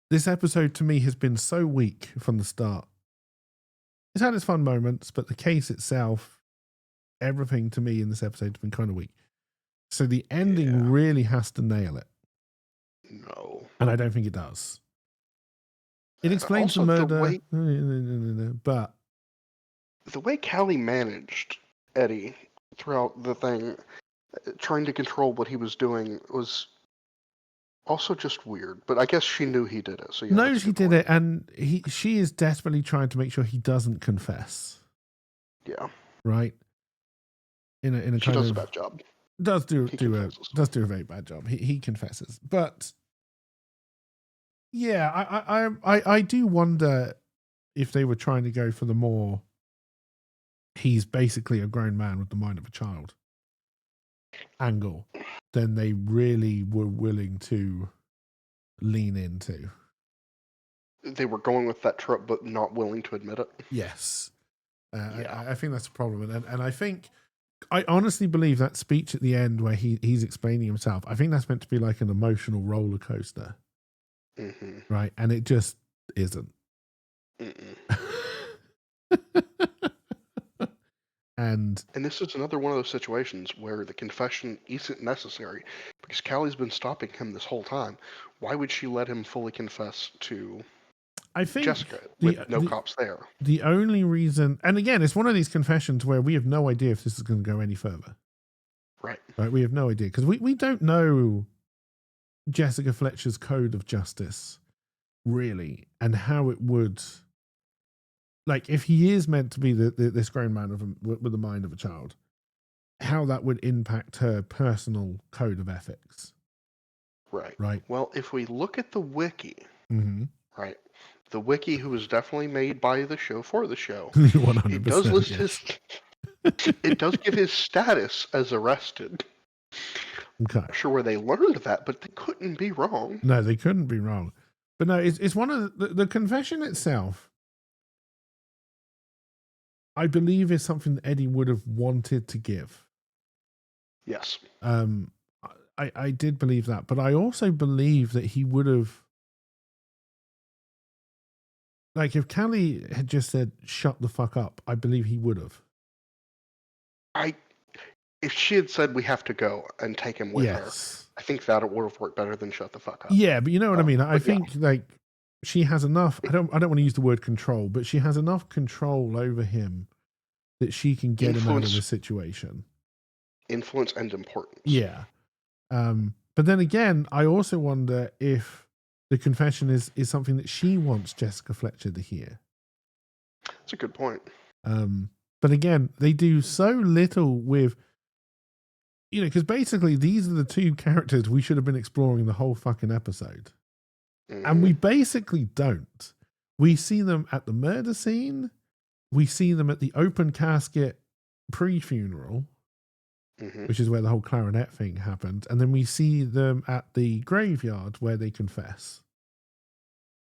this episode to me has been so weak from the start. It's had its fun moments, but the case itself, everything to me in this episode has been kind of weak. So the ending really has to nail it. No. And I don't think it does. It explains the murder, but the way Callie managed Eddie throughout the thing, trying to control what he was doing, was also just weird. But I guess she knew he did it. So knows he did it, and she is desperately trying to make sure he doesn't confess. Yeah. Right. In a she does a bad job. Does do a very bad job. He confesses, but. Yeah, I do wonder if they were trying to go for the more he's basically a grown man with the mind of a child angle than they really were willing to lean into. They were going with that trope, but not willing to admit it. Yes. Yeah. I think that's a problem. And I think, I honestly believe that speech at the end where he's explaining himself, I think that's meant to be like an emotional roller coaster. Mm-hmm. Right? And it just isn't. And this is another one of those situations where the confession isn't necessary because Callie's been stopping him this whole time. Why would she let him fully confess to I think Jessica with no cops there? The only reason, and again, it's one of these confessions where we have no idea if this is going to go any further. Right. We have no idea because we don't know Jessica Fletcher's code of justice really, and how it would, like, if he is meant to be this grown man with the mind of a child, how that would impact her personal code of ethics. Right. Well, if we look at the wiki, mm-hmm. right, the wiki who was definitely made by the show for the show, 100%, it does list yes. it does give his status as arrested. Okay. I'm not sure where they learned that, but they couldn't be wrong. No, they couldn't be wrong. But no, it's one of the confession itself, I believe, is something that Eddie would have wanted to give. Yes. I did believe that, but I also believe that he would have, like, if Callie had just said, shut the fuck up, I believe he would have. If she had said we have to go and take him with her, I think that would have worked better than shut the fuck up. Yeah, but you know what I mean? I think like she has enough, I don't want to use the word control, but she has enough control over him that she can get him out of the situation. Influence and importance. Yeah. But then again, I also wonder if the confession is something that she wants Jessica Fletcher to hear. That's a good point. But again, they do so little with, you know, because basically these are the two characters we should have been exploring the whole fucking episode. Mm-hmm. And we basically don't. We see them at the murder scene. We see them at the open casket pre-funeral, mm-hmm. which is where the whole clarinet thing happened. And then we see them at the graveyard where they confess.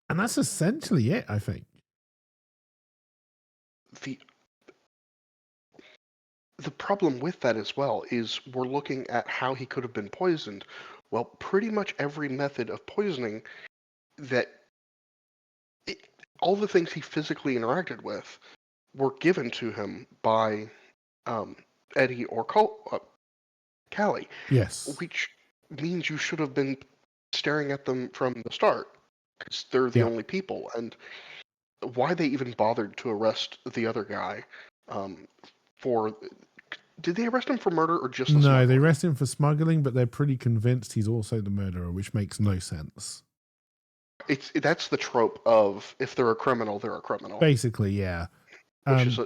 And that's essentially it, I think. The problem with that as well is we're looking at how he could have been poisoned. Well, pretty much every method of poisoning all the things he physically interacted with were given to him by Eddie or Callie. Yes. Which means you should have been staring at them from the start because they're the only people. And why they even bothered to arrest the other guy for... Did they arrest him for murder or just the smuggling? No, they arrest him for smuggling, but they're pretty convinced he's also the murderer, which makes no sense. That's the trope of if they're a criminal, they're a criminal. Basically, yeah. Which is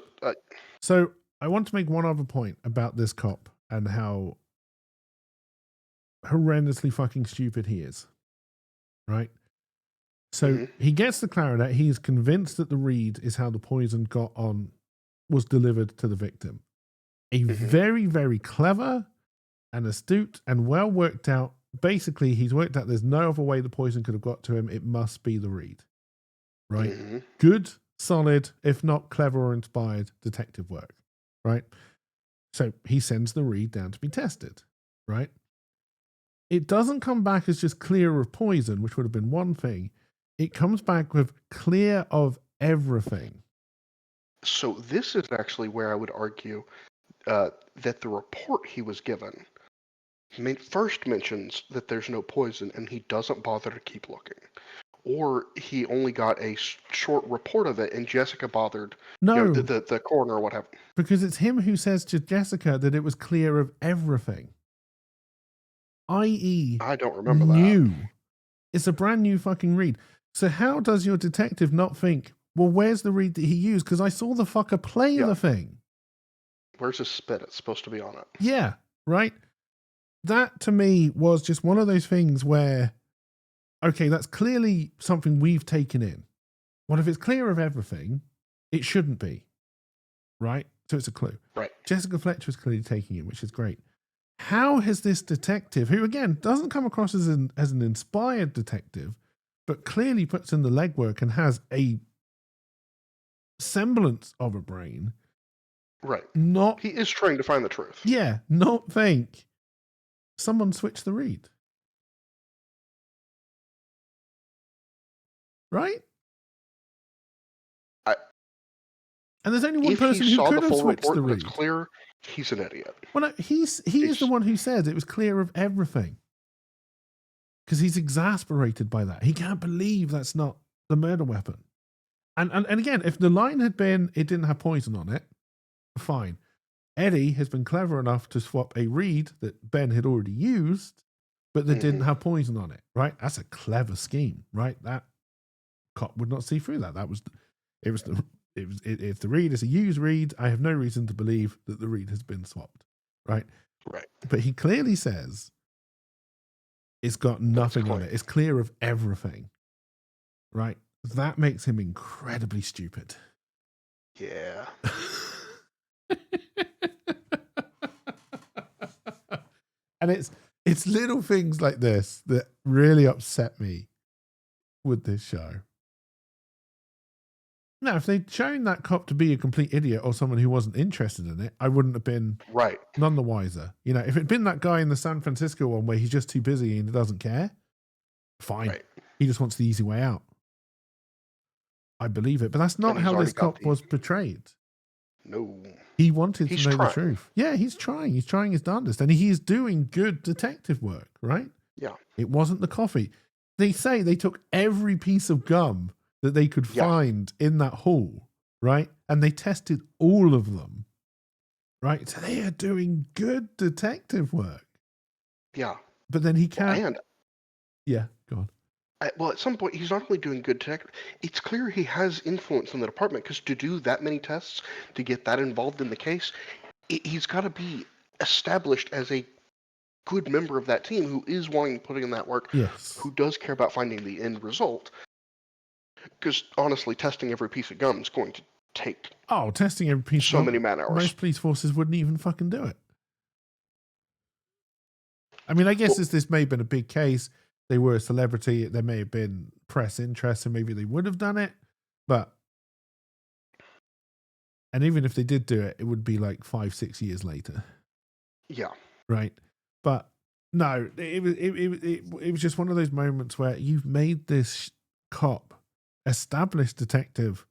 so I want to make one other point about this cop and how horrendously fucking stupid he is. Right? So he gets the clarinet. He's convinced that the reed is how the poison was delivered to the victim. A very, very clever and astute and well worked out. Basically, he's worked out there's no other way the poison could have got to him. It must be the reed. Right? Good, solid, if not clever or inspired detective work. Right? So he sends the reed down to be tested. Right? It doesn't come back as just clear of poison, which would have been one thing. It comes back with clear of everything. So this is actually where I would argue that the report he was given first mentions that there's no poison and he doesn't bother to keep looking. Or he only got a short report of it and Jessica bothered, no, the coroner or whatever. Because it's him who says to Jessica that it was clear of everything. I.e., I don't remember that. It's a brand new fucking reed. So how does your detective not think, well, where's the reed that he used? Because I saw the fucker play the thing. Where's his spit? It's supposed to be on it. Yeah, right? That, to me, was just one of those things where, okay, that's clearly something we've taken in. Well, if it's clear of everything, it shouldn't be, right? So it's a clue. Right. Jessica Fletcher is clearly taking it, which is great. How has this detective, who again doesn't come across as an inspired detective, but clearly puts in the legwork and has a semblance of a brain, Right. not He is trying to find the truth. Yeah, not think someone switched the read. Right? And there's only one person who could have switched the read. It's clear he's an idiot. Well, no, he is the one who says it was clear of everything. Because he's exasperated by that. He can't believe that's not the murder weapon. And again, if the line had been it didn't have poison on it, fine. Eddie has been clever enough to swap a reed that Ben had already used, but that didn't have poison on it, right? That's a clever scheme, right? That cop would not see through that. If the reed is a used reed, I have no reason to believe that the reed has been swapped, right? Right. But he clearly says it's got nothing on it. It's clear of everything, right? That makes him incredibly stupid. Yeah. And it's little things like this that really upset me with this show. Now, if they'd shown that cop to be a complete idiot or someone who wasn't interested in it, I wouldn't have been none the wiser. You know, if it'd been that guy in the San Francisco one where he's just too busy and he doesn't care, fine. Right. He just wants the easy way out. I believe it. But that's not how this cop was portrayed. No. He wanted to know the truth. Yeah, he's trying. He's trying his darndest. And he is doing good detective work, right? Yeah. It wasn't the coffee. They say they took every piece of gum that they could find in that hall, right? And they tested all of them, right? So they are doing good detective work. Yeah. But then he can't. Yeah, go on. Well, at some point, he's not only doing good detective, it's clear he has influence in the department, because to do that many tests, to get that involved in the case, he's got to be established as a good member of that team who is wanting to put in that work, who does care about finding the end result. Because honestly, testing every piece of gum is going to take testing every piece so many man hours. Most police forces wouldn't even fucking do it. I mean, I guess this may have been a big case. They were a celebrity. There may have been press interest, and maybe they would have done it. And even if they did do it, it would be like 5-6 years later. Yeah. Right. But no, it was just one of those moments where you've made this cop, established detective,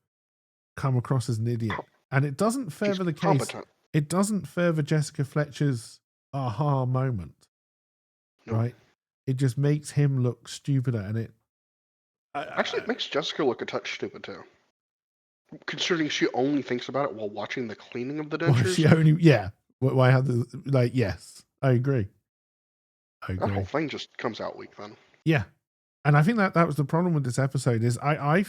come across as an idiot, and it doesn't further the case. It doesn't further Jessica Fletcher's aha moment. No. Right. It just makes him look stupider, and it makes Jessica look a touch stupid too. Considering she only thinks about it while watching the cleaning of the dentures. Why have the yes, I agree. That whole thing just comes out weak then. Yeah, and I think that was the problem with this episode. Is I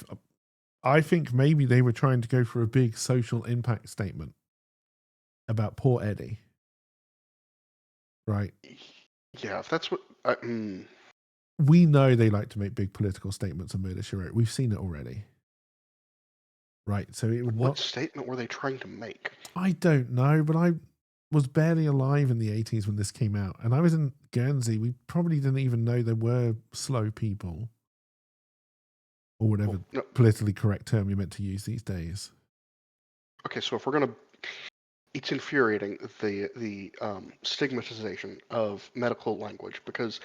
think maybe they were trying to go for a big social impact statement about poor Eddie. Right. Yeah, if that's what we know, they like to make big political statements on Murder, She Wrote. We've seen it already. Right, so it would what statement were they trying to make? I don't know, but I was barely alive in the 80s when this came out, and I was in Guernsey. We probably didn't even know there were slow people, or whatever politically correct term you're meant to use these days. Okay, so if we're gonna, it's infuriating the stigmatization of medical language, because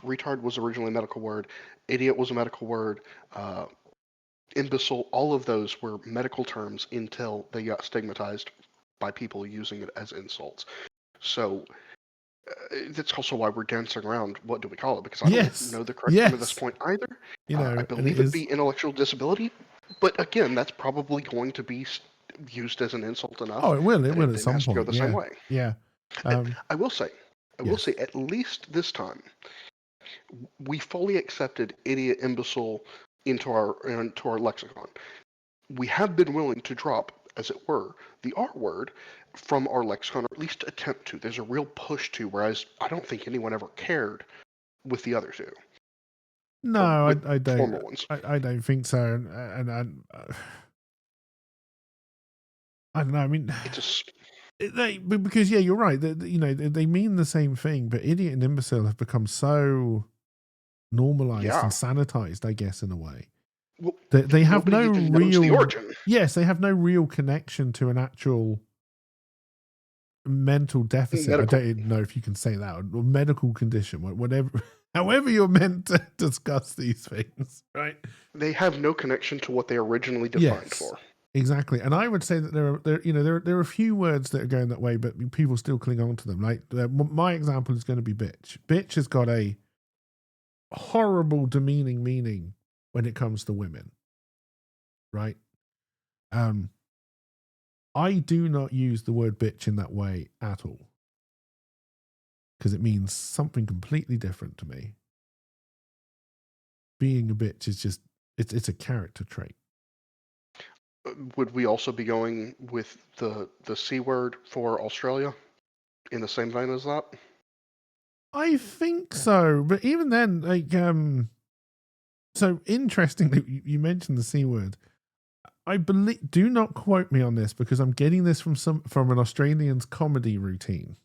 retard was originally a medical word, idiot was a medical word. Imbecile, all of those were medical terms until they got stigmatized by people using it as insults. So that's also why we're dancing around what do we call it, because I don't know the correct term at this point either. I believe it'd be intellectual disability, but again, that's probably going to be used as an insult enough. Oh, it will at some point. Go the same way. Yeah. I will say, at least this time, we fully accepted idiot, imbecile into our lexicon. We have been willing to drop, as it were, the R word from our lexicon, or at least attempt to. There's a real push to, whereas I don't think anyone ever cared with the other two. No, I don't. I don't think so. And I don't know. I mean, It's because you're right. They mean the same thing, but idiot and imbecile have become so normalized and yeah. sanitized, I guess, in a way. Well, They have nobody no even knows the real. origin. Yes, they have no real connection to an actual mental deficit. I Medical. don't even know if you can say that, or medical condition, whatever. However, you're meant to discuss these things, right? They have no connection to what they originally defined Yes, for. exactly. And I would say that there are a few words that are going that way, but people still cling on to them. Like my example is going to be bitch. Bitch has got a horrible, demeaning meaning when it comes to women, right? I do not use the word bitch in that way at all, because it means something completely different to me. Being a bitch is just it's a character trait. Would we also be going with the C word for Australia in the same vein as that? I think so, but even then, like, so interestingly, you mentioned the C word. I believe. Do not quote me on this because I'm getting this from an Australian's comedy routine,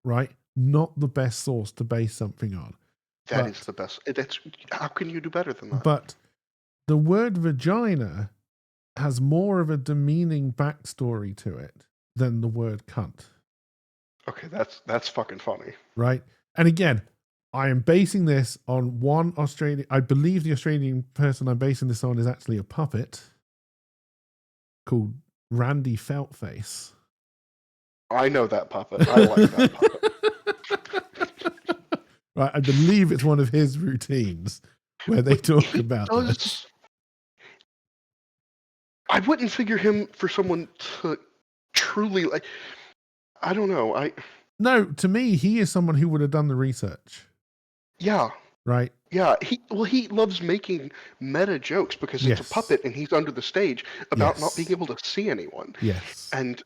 right? Not the best source to base something on, That is but the best. That's how can you do better than that? but the word vagina has more of a demeaning backstory to it than the word cunt. Okay, that's fucking funny. Right? And again, I am basing this on one Australian. I believe the Australian person I'm basing this on is actually a puppet called Randy Feltface. I know that puppet. I like that puppet. Right, I believe it's one of his routines where they talk He about does. this. I wouldn't figure him for someone to truly like. I don't know. No, to me, he is someone who would have done the research. Yeah. Right? Yeah, he loves making meta jokes because it's a Yes. puppet and he's under the stage about not being Yes. able to see anyone. Yes. And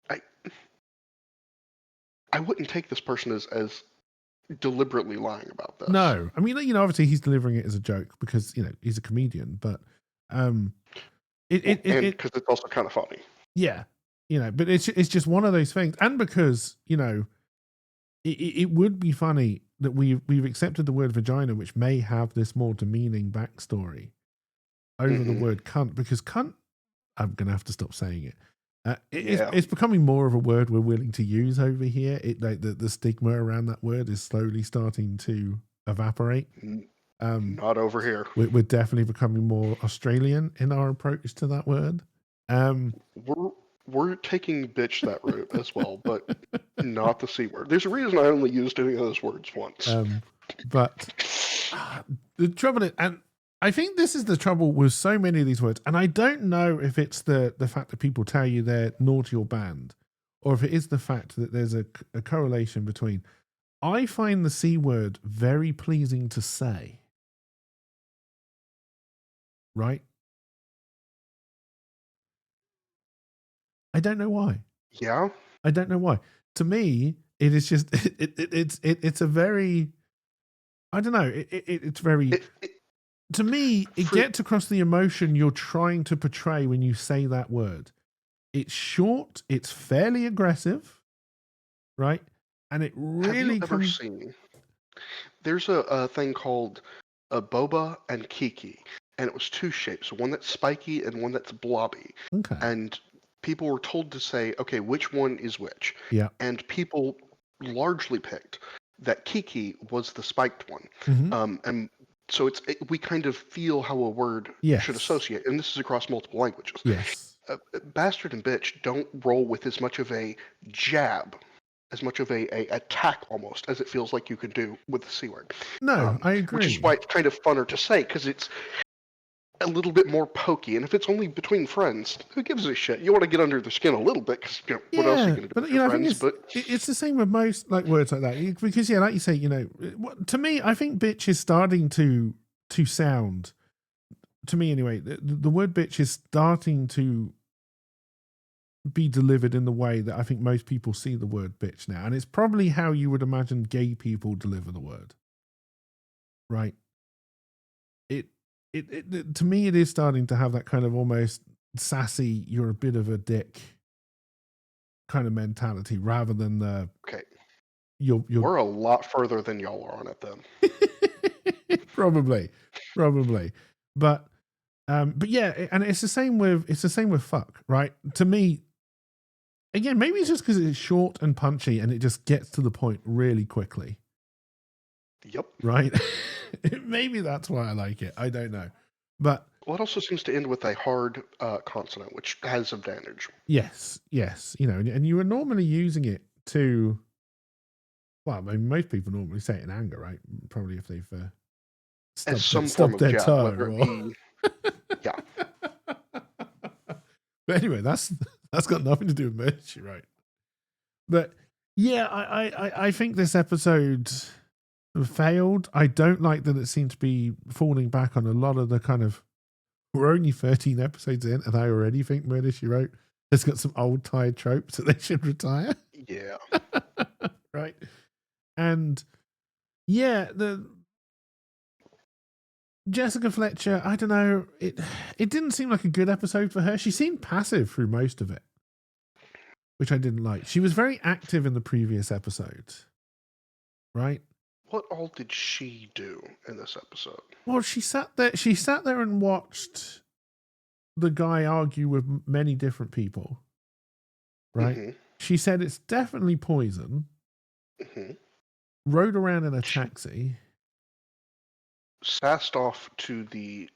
I I wouldn't take this person as deliberately lying about this. No. I mean, obviously he's delivering it as a joke because, he's a comedian, but um And it because it's also kind of funny. yeah, but it's just one of those things, and because it would be funny that we've accepted the word vagina, which may have this more demeaning backstory, over the word cunt, because cunt, I'm gonna have to stop saying it. Yeah. It's becoming more of a word we're willing to use over here. It like the stigma around that word is slowly starting to evaporate. Not over here. We're definitely becoming more Australian in our approach to that word. We're taking bitch that route as well, but not the C word. There's a reason I only used any of those words once. But the trouble is, and I think this is the trouble with so many of these words, and I don't know if it's the fact that people tell you they're naughty or banned, or if it is the fact that there's a correlation between. I find the C word very pleasing to say. Right? I don't know why. Yeah. I don't know why. To me, it is just it's a very, I don't know. It's very, to me, it gets across the emotion you're trying to portray when you say that word. It's short. It's fairly aggressive, right? And it really Have you ever seen? There's a thing called a boba and kiki, and it was two shapes, one that's spiky and one that's blobby. Okay. And people were told to say, okay, which one is which? Yeah. And people largely picked that kiki was the spiked one. And so we kind of feel how a word should associate, and this is across multiple languages. Yes. Bastard and bitch don't roll with as much of a jab, as much of a attack almost as it feels like you can do with the C word. No, I agree. Which is why it's kind of funner to say, because it's a little bit more pokey. And if it's only between friends, who gives a shit? You want to get under the skin a little bit, because what else are you going to do with your friends? It's the same with most like words like that, because like you say, to me, I think bitch is starting to sound, to me anyway, the word bitch is starting to be delivered in the way that I think most people see the word bitch now, and it's probably how you would imagine gay people deliver the word, right? It to me, it is starting to have that kind of almost sassy, you're a bit of a dick kind of mentality rather than the Okay, you're we're a lot further than y'all are on it then. probably, but yeah, and it's the same with fuck, right? To me, again, maybe it's just because it's short and punchy and it just gets to the point really quickly, Yep. right? Maybe that's why I like it. I don't know, but Well, it also seems to end with a hard consonant, which has advantage. yes, and you were normally using it to. Well, I mean, most people normally say it in anger, right? Probably if they've As some form stubbed of their jab, toe. whether it Or... be... Yeah. But anyway, that's got nothing to do with merch, right? But yeah, I think this episode failed. I don't like that it seemed to be falling back on a lot of the kind of. We're only 13 episodes in, and I already think Murder, She Wrote has got some old tired tropes that they should retire. Yeah. Right. And yeah, the Jessica Fletcher, I don't know, it didn't seem like a good episode for her. She seemed passive through most of it, which I didn't like. She was very active in the previous episode, right? What all did she do in this episode? Well, she sat there and watched the guy argue with many different people, right? Mm-hmm. She said it's definitely poison. Mm-hmm. Rode around in a taxi. Sassed off to the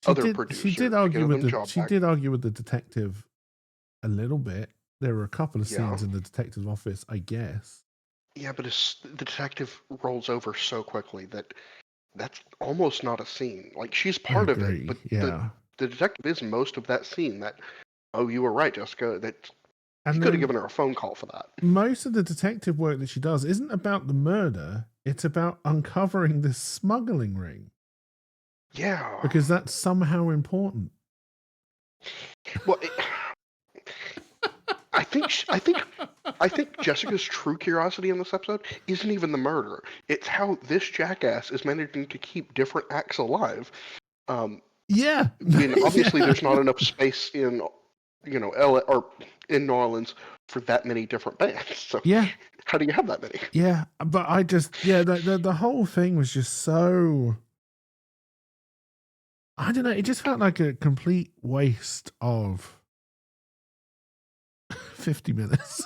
other producer. She did argue with the detective a little bit. There were a couple of Yeah. scenes in the detective's office, I guess. Yeah, but the detective rolls over so quickly that's almost not a scene. Like, she's part of it, but yeah. the detective is most of that scene. That, oh, you were right, Jessica. That And he could have given her a phone call for that. Most of the detective work that she does isn't about the murder. It's about uncovering this smuggling ring. Yeah. Because that's somehow important. Well, I think Jessica's true curiosity in this episode isn't even the murder. It's how this jackass is managing to keep different acts alive. Yeah. When obviously there's not enough space in, LA or in New Orleans for that many different bands. So yeah, how do you have that many? Yeah, but I just the whole thing was just so. I don't know. It just felt like a complete waste of 50 minutes.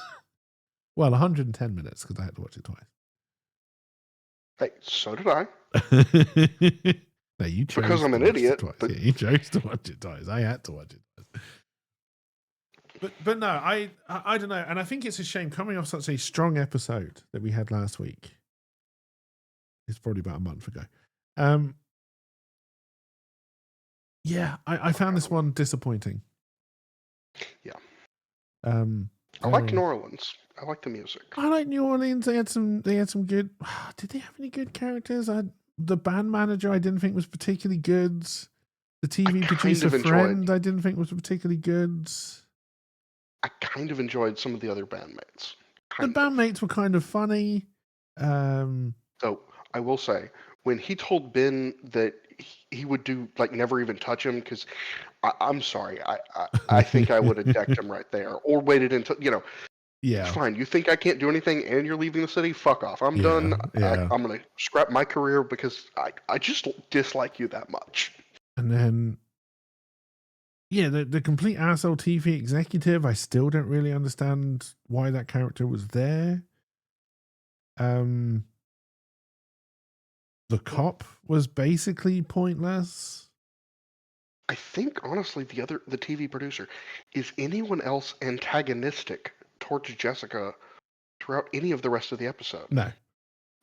Well, 110 minutes because I had to watch it twice. Hey, so did I. No, you chose because I'm to an watch idiot. It twice. But... Yeah, you chose to watch it twice. I had to watch it twice. But no, I don't know, and I think it's a shame coming off such a strong episode that we had last week. It's probably about a month ago. Yeah, I found this one disappointing. Yeah. I like New Orleans. I like the music. I like New Orleans. They had some good. Did they have any good characters? The band manager I didn't think was particularly good. The TV producer friend I didn't think was particularly good. I kind of enjoyed some of the other bandmates. The bandmates were kind of funny. So I will say, when he told Ben that he would do like never even touch him, because I'm sorry, I think I would have decked him right there, or waited until Yeah. Fine, you think I can't do anything, and you're leaving the city? Fuck off. I'm done. Yeah. I'm gonna scrap my career because I just dislike you that much. And then. Yeah, the complete asshole TV executive, I still don't really understand why that character was there. The cop was basically pointless. I think, honestly, the TV producer, is anyone else antagonistic towards Jessica throughout any of the rest of the episode? No.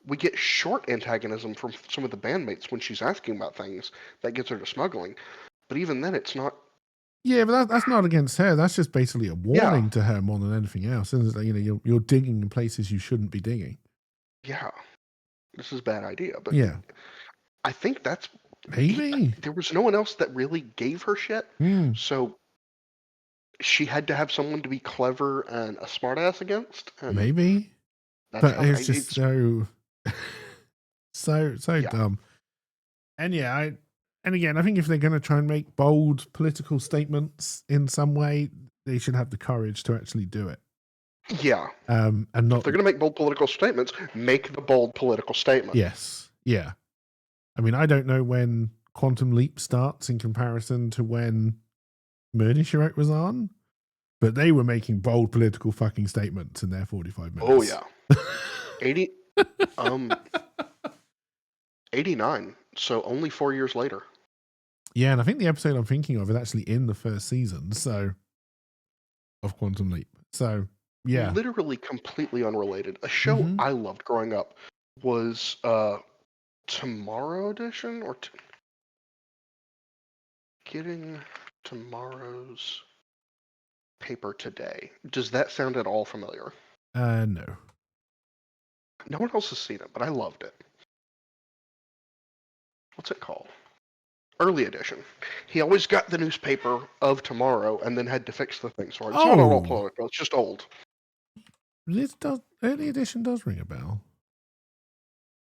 We get short antagonism from some of the bandmates when she's asking about things that gets her to smuggling. But even then, it's not. Yeah, but that's not against her. That's just basically a warning to her more than anything else. Isn't it? You're digging in places you shouldn't be digging. Yeah, this is a bad idea. But yeah, I think that's maybe there was no one else that really gave her shit. So she had to have someone to be clever and a smartass against. And maybe, but it's just so dumb. And yeah, and again, I think if they're going to try and make bold political statements in some way, they should have the courage to actually do it. Yeah. And If not they're going to make bold political statements, make the bold political statement. yes, yeah. I mean, I don't know when Quantum Leap starts in comparison to when Murder She Wrote was on, but they were making bold political fucking statements in their 45 minutes. Oh yeah. 80 89, so only 4 years later. Yeah, and I think the episode I'm thinking of is actually in the first season, so of Quantum Leap. So yeah, Literally completely unrelated. A show I loved growing up was Tomorrow Edition or Getting Tomorrow's Paper Today. Does that sound at all familiar? no. No one else has seen it, but I loved it. What's it called? Early Edition. He always got the newspaper of tomorrow and then had to fix the things for it. It's not at all political. It's just old. This does Early Edition does ring a bell.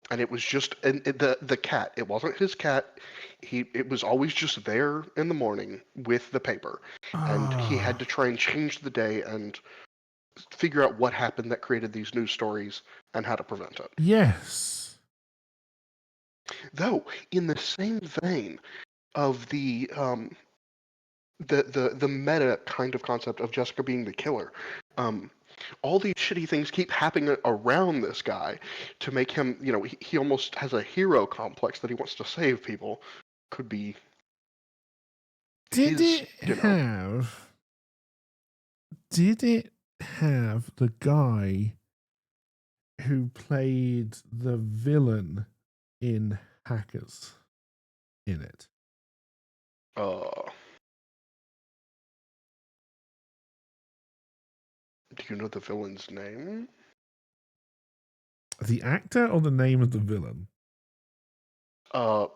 And it was just the cat. It wasn't his cat. It was always just there in the morning with the paper, and he had to try and change the day and figure out what happened that created these news stories and how to prevent it. Yes. Though in the same vein of the meta kind of concept of Jessica being the killer, all these shitty things keep happening around this guy to make him, he almost has a hero complex that he wants to save people. Could be Did his, it have the guy who played the villain in Hackers in it? Do you know the villain's name? The actor or the name of the villain? The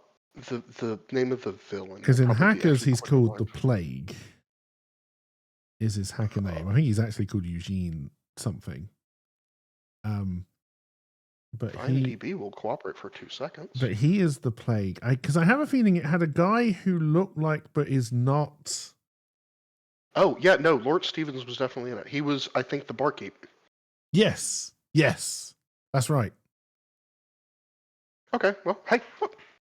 name of the villain. Because in Hackers, he's called the Plague. Is his hacker name? I think he's actually called Eugene something. But IMDb will cooperate for 2 seconds. But he is the Plague. Because I have a feeling it had a guy who looked like, but is not. Oh yeah, no. Lawrence Stevens was definitely in it. He was, I think, the barkeep. Yes, that's right. Okay, well, hey.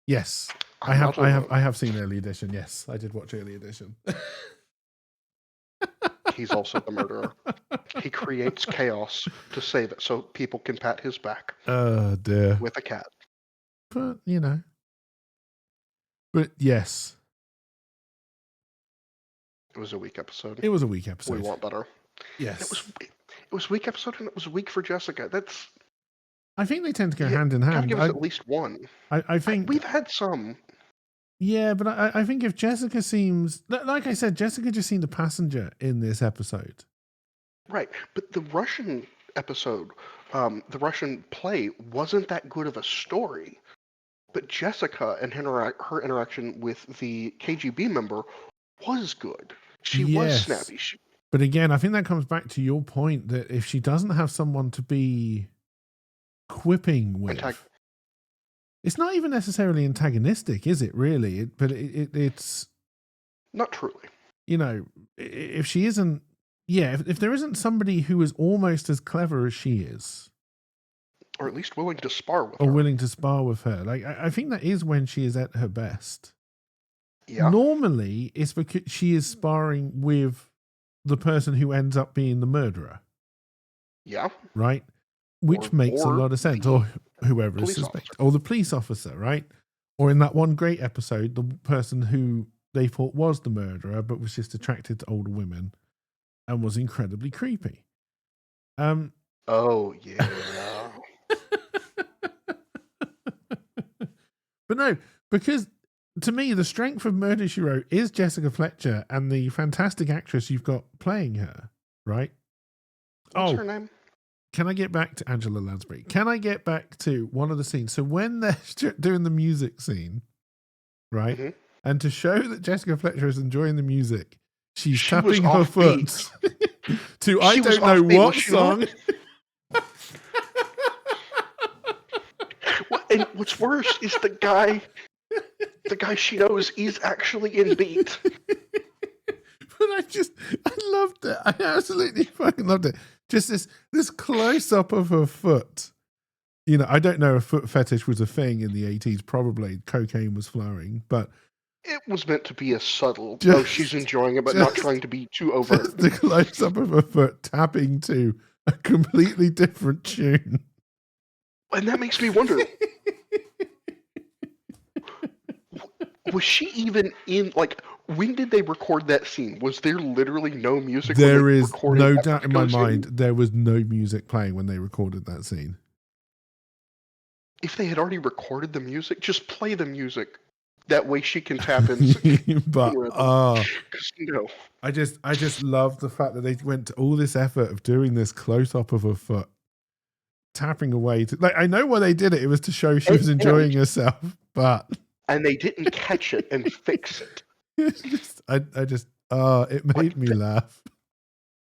Yes, I have seen Early Edition. Yes, I did watch Early Edition. He's also the murderer. He creates chaos to save it so people can pat his back. Oh, dear. With a cat. But, But, yes. It was a weak episode. We want better. Yes. It was a weak episode, and it was weak for Jessica. I think they tend to go hand in hand. Gotta give us at least one. I think... We've had some... Yeah, but I think if Jessica seems... Like I said, Jessica just seemed a passenger in this episode. Right, but the Russian episode, the Russian play, wasn't that good of a story. But Jessica and her interaction with the KGB member was good. She was snappy. But again, I think that comes back to your point that if she doesn't have someone to be quipping with... It's not even necessarily antagonistic, is it, really? It's... Not truly. If she isn't... Yeah, if there isn't somebody who is almost as clever as she is... Or at least willing to spar with her. Or willing to spar with her. Like, I think that is when she is at her best. Yeah. Normally, it's because she is sparring with the person who ends up being the murderer. Yeah. Right? Which makes a lot of sense. Or whoever is suspected. Or the police officer, right? Or in that one great episode, the person who they thought was the murderer, but was just attracted to older women and was incredibly creepy. Oh, yeah. But no, because to me, the strength of Murder, She Wrote is Jessica Fletcher and the fantastic actress you've got playing her, right? What's her name? Can I get back to Angela Lansbury? Can I get back to one of the scenes? So when they're doing the music scene, right? Mm-hmm. And to show that Jessica Fletcher is enjoying the music, she's tapping her foot to I don't know what song. And what's worse is the guy she knows is actually in beat. But I loved it. I absolutely fucking loved it. Just this close up of her foot. You know, I don't know if foot fetish was a thing in the 80s. Probably cocaine was flowing, but it was meant to be a subtle. She's enjoying it, but not trying to be too overt. Just the close up of her foot tapping to a completely different tune. And that makes me wonder. Was she even in, like, when did they record that scene? Was there literally no music? There is no doubt in my mind there was no music playing when they recorded that scene. If they had already recorded the music, just play the music. That way she can tap in. But I just love the fact that they went to all this effort of doing this close up of her foot, tapping away. Like, I know why they did it. It was to show she was enjoying herself, but and they didn't catch it and fix it. It made me laugh.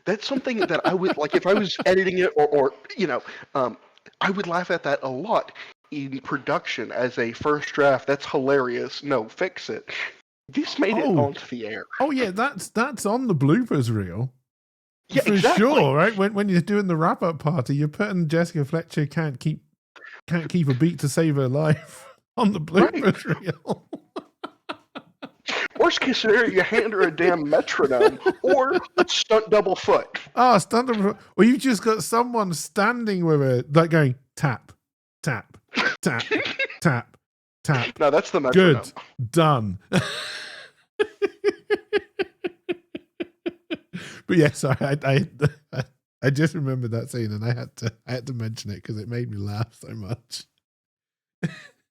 That's something that I would like if I was editing it, or I would laugh at that a lot. In production as a first draft, that's hilarious. No, fix it. This made it onto the air. Oh yeah, that's on the bloopers reel. Yeah, for sure, right? When you're doing the wrap up party, you're putting Jessica Fletcher can't keep a beat to save her life on the bloopers reel. Worst case scenario, you hand her a damn metronome or stunt double foot. Stunt double foot. Or you've just got someone standing with it, like going tap, tap, tap, tap, tap. No, that's the metronome. Good. Done. But yes, I just remembered that scene and I had to mention it because it made me laugh so much.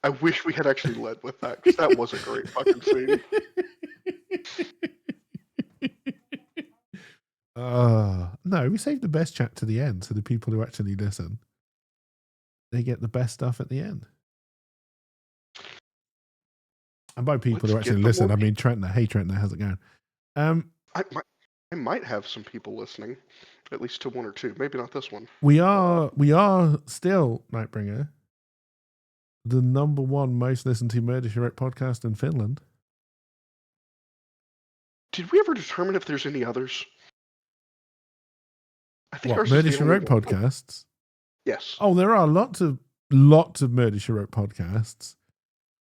I wish we had actually led with that because that was a great fucking scene. No, we saved the best chat to the end, so the people who actually listen, they get the best stuff at the end. And by people who actually listen, I mean Trentner. Hey Trentner, how's it going? I might have some people listening, at least to one or two. Maybe not this one. We are still, Nightbringer, the number one most listened to Murder She Wrote podcast in Finland. Did we ever determine if there's any others? I think what, Murder She Wrote podcasts? Yes. Oh, there are lots of Murder She Wrote podcasts,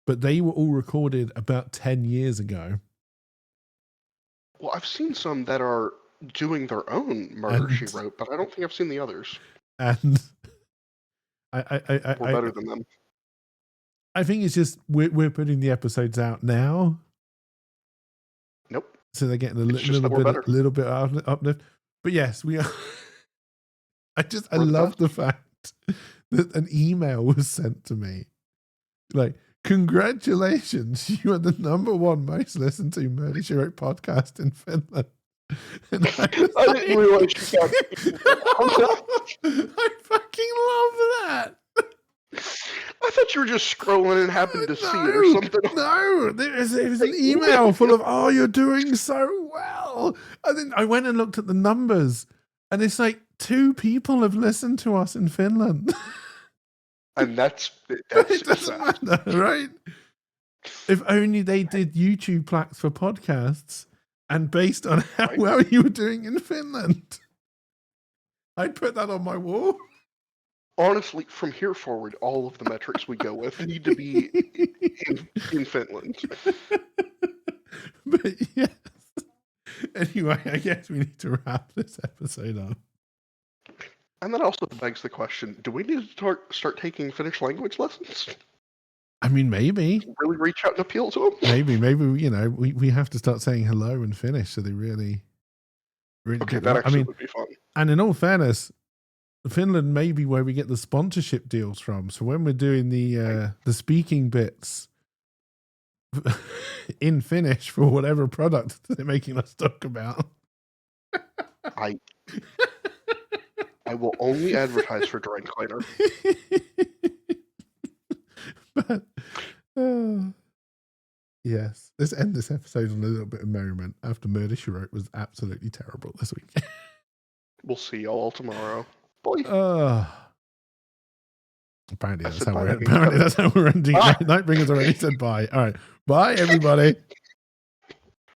but they were all recorded about 10 years ago. Well, I've seen some that are doing their own Murder She Wrote, but I don't think I've seen the others. And we're better than them. I think it's just we're putting the episodes out now. Nope. So they're getting a little bit of uplift. But yes, we are. I love the fact that an email was sent to me. Like, congratulations, you are the number one most listened to Murder She Wrote podcast in Finland. And I didn't realize you got I fucking love that. I thought you were just scrolling and happened to see it or something. No, it was an email full of, you're doing so well. And then I went and looked at the numbers, and it's like 2 people have listened to us in Finland. And that's it doesn't matter, right? If only they did YouTube plaques for podcasts, and based on how well you were doing in Finland, I'd put that on my wall. Honestly, from here forward, all of the metrics we go with need to be in Finland. But yes. Anyway, I guess we need to wrap this episode up. And that also begs the question, do we need to start taking Finnish language lessons? I mean, maybe. Really reach out and appeal to them? Maybe, we have to start saying hello in Finnish so they really get that. Actually would be fun. And in all fairness, Finland may be where we get the sponsorship deals from. So when we're doing the speaking bits in Finnish for whatever product they're making us talk about, I will only advertise for drain cleaner. But yes, let's end this episode on a little bit of merriment after Murder She Wrote was absolutely terrible this week. We'll see y'all tomorrow. Bye. Apparently that's how we're ending. Nightbringer's already said bye. All right. Bye, everybody.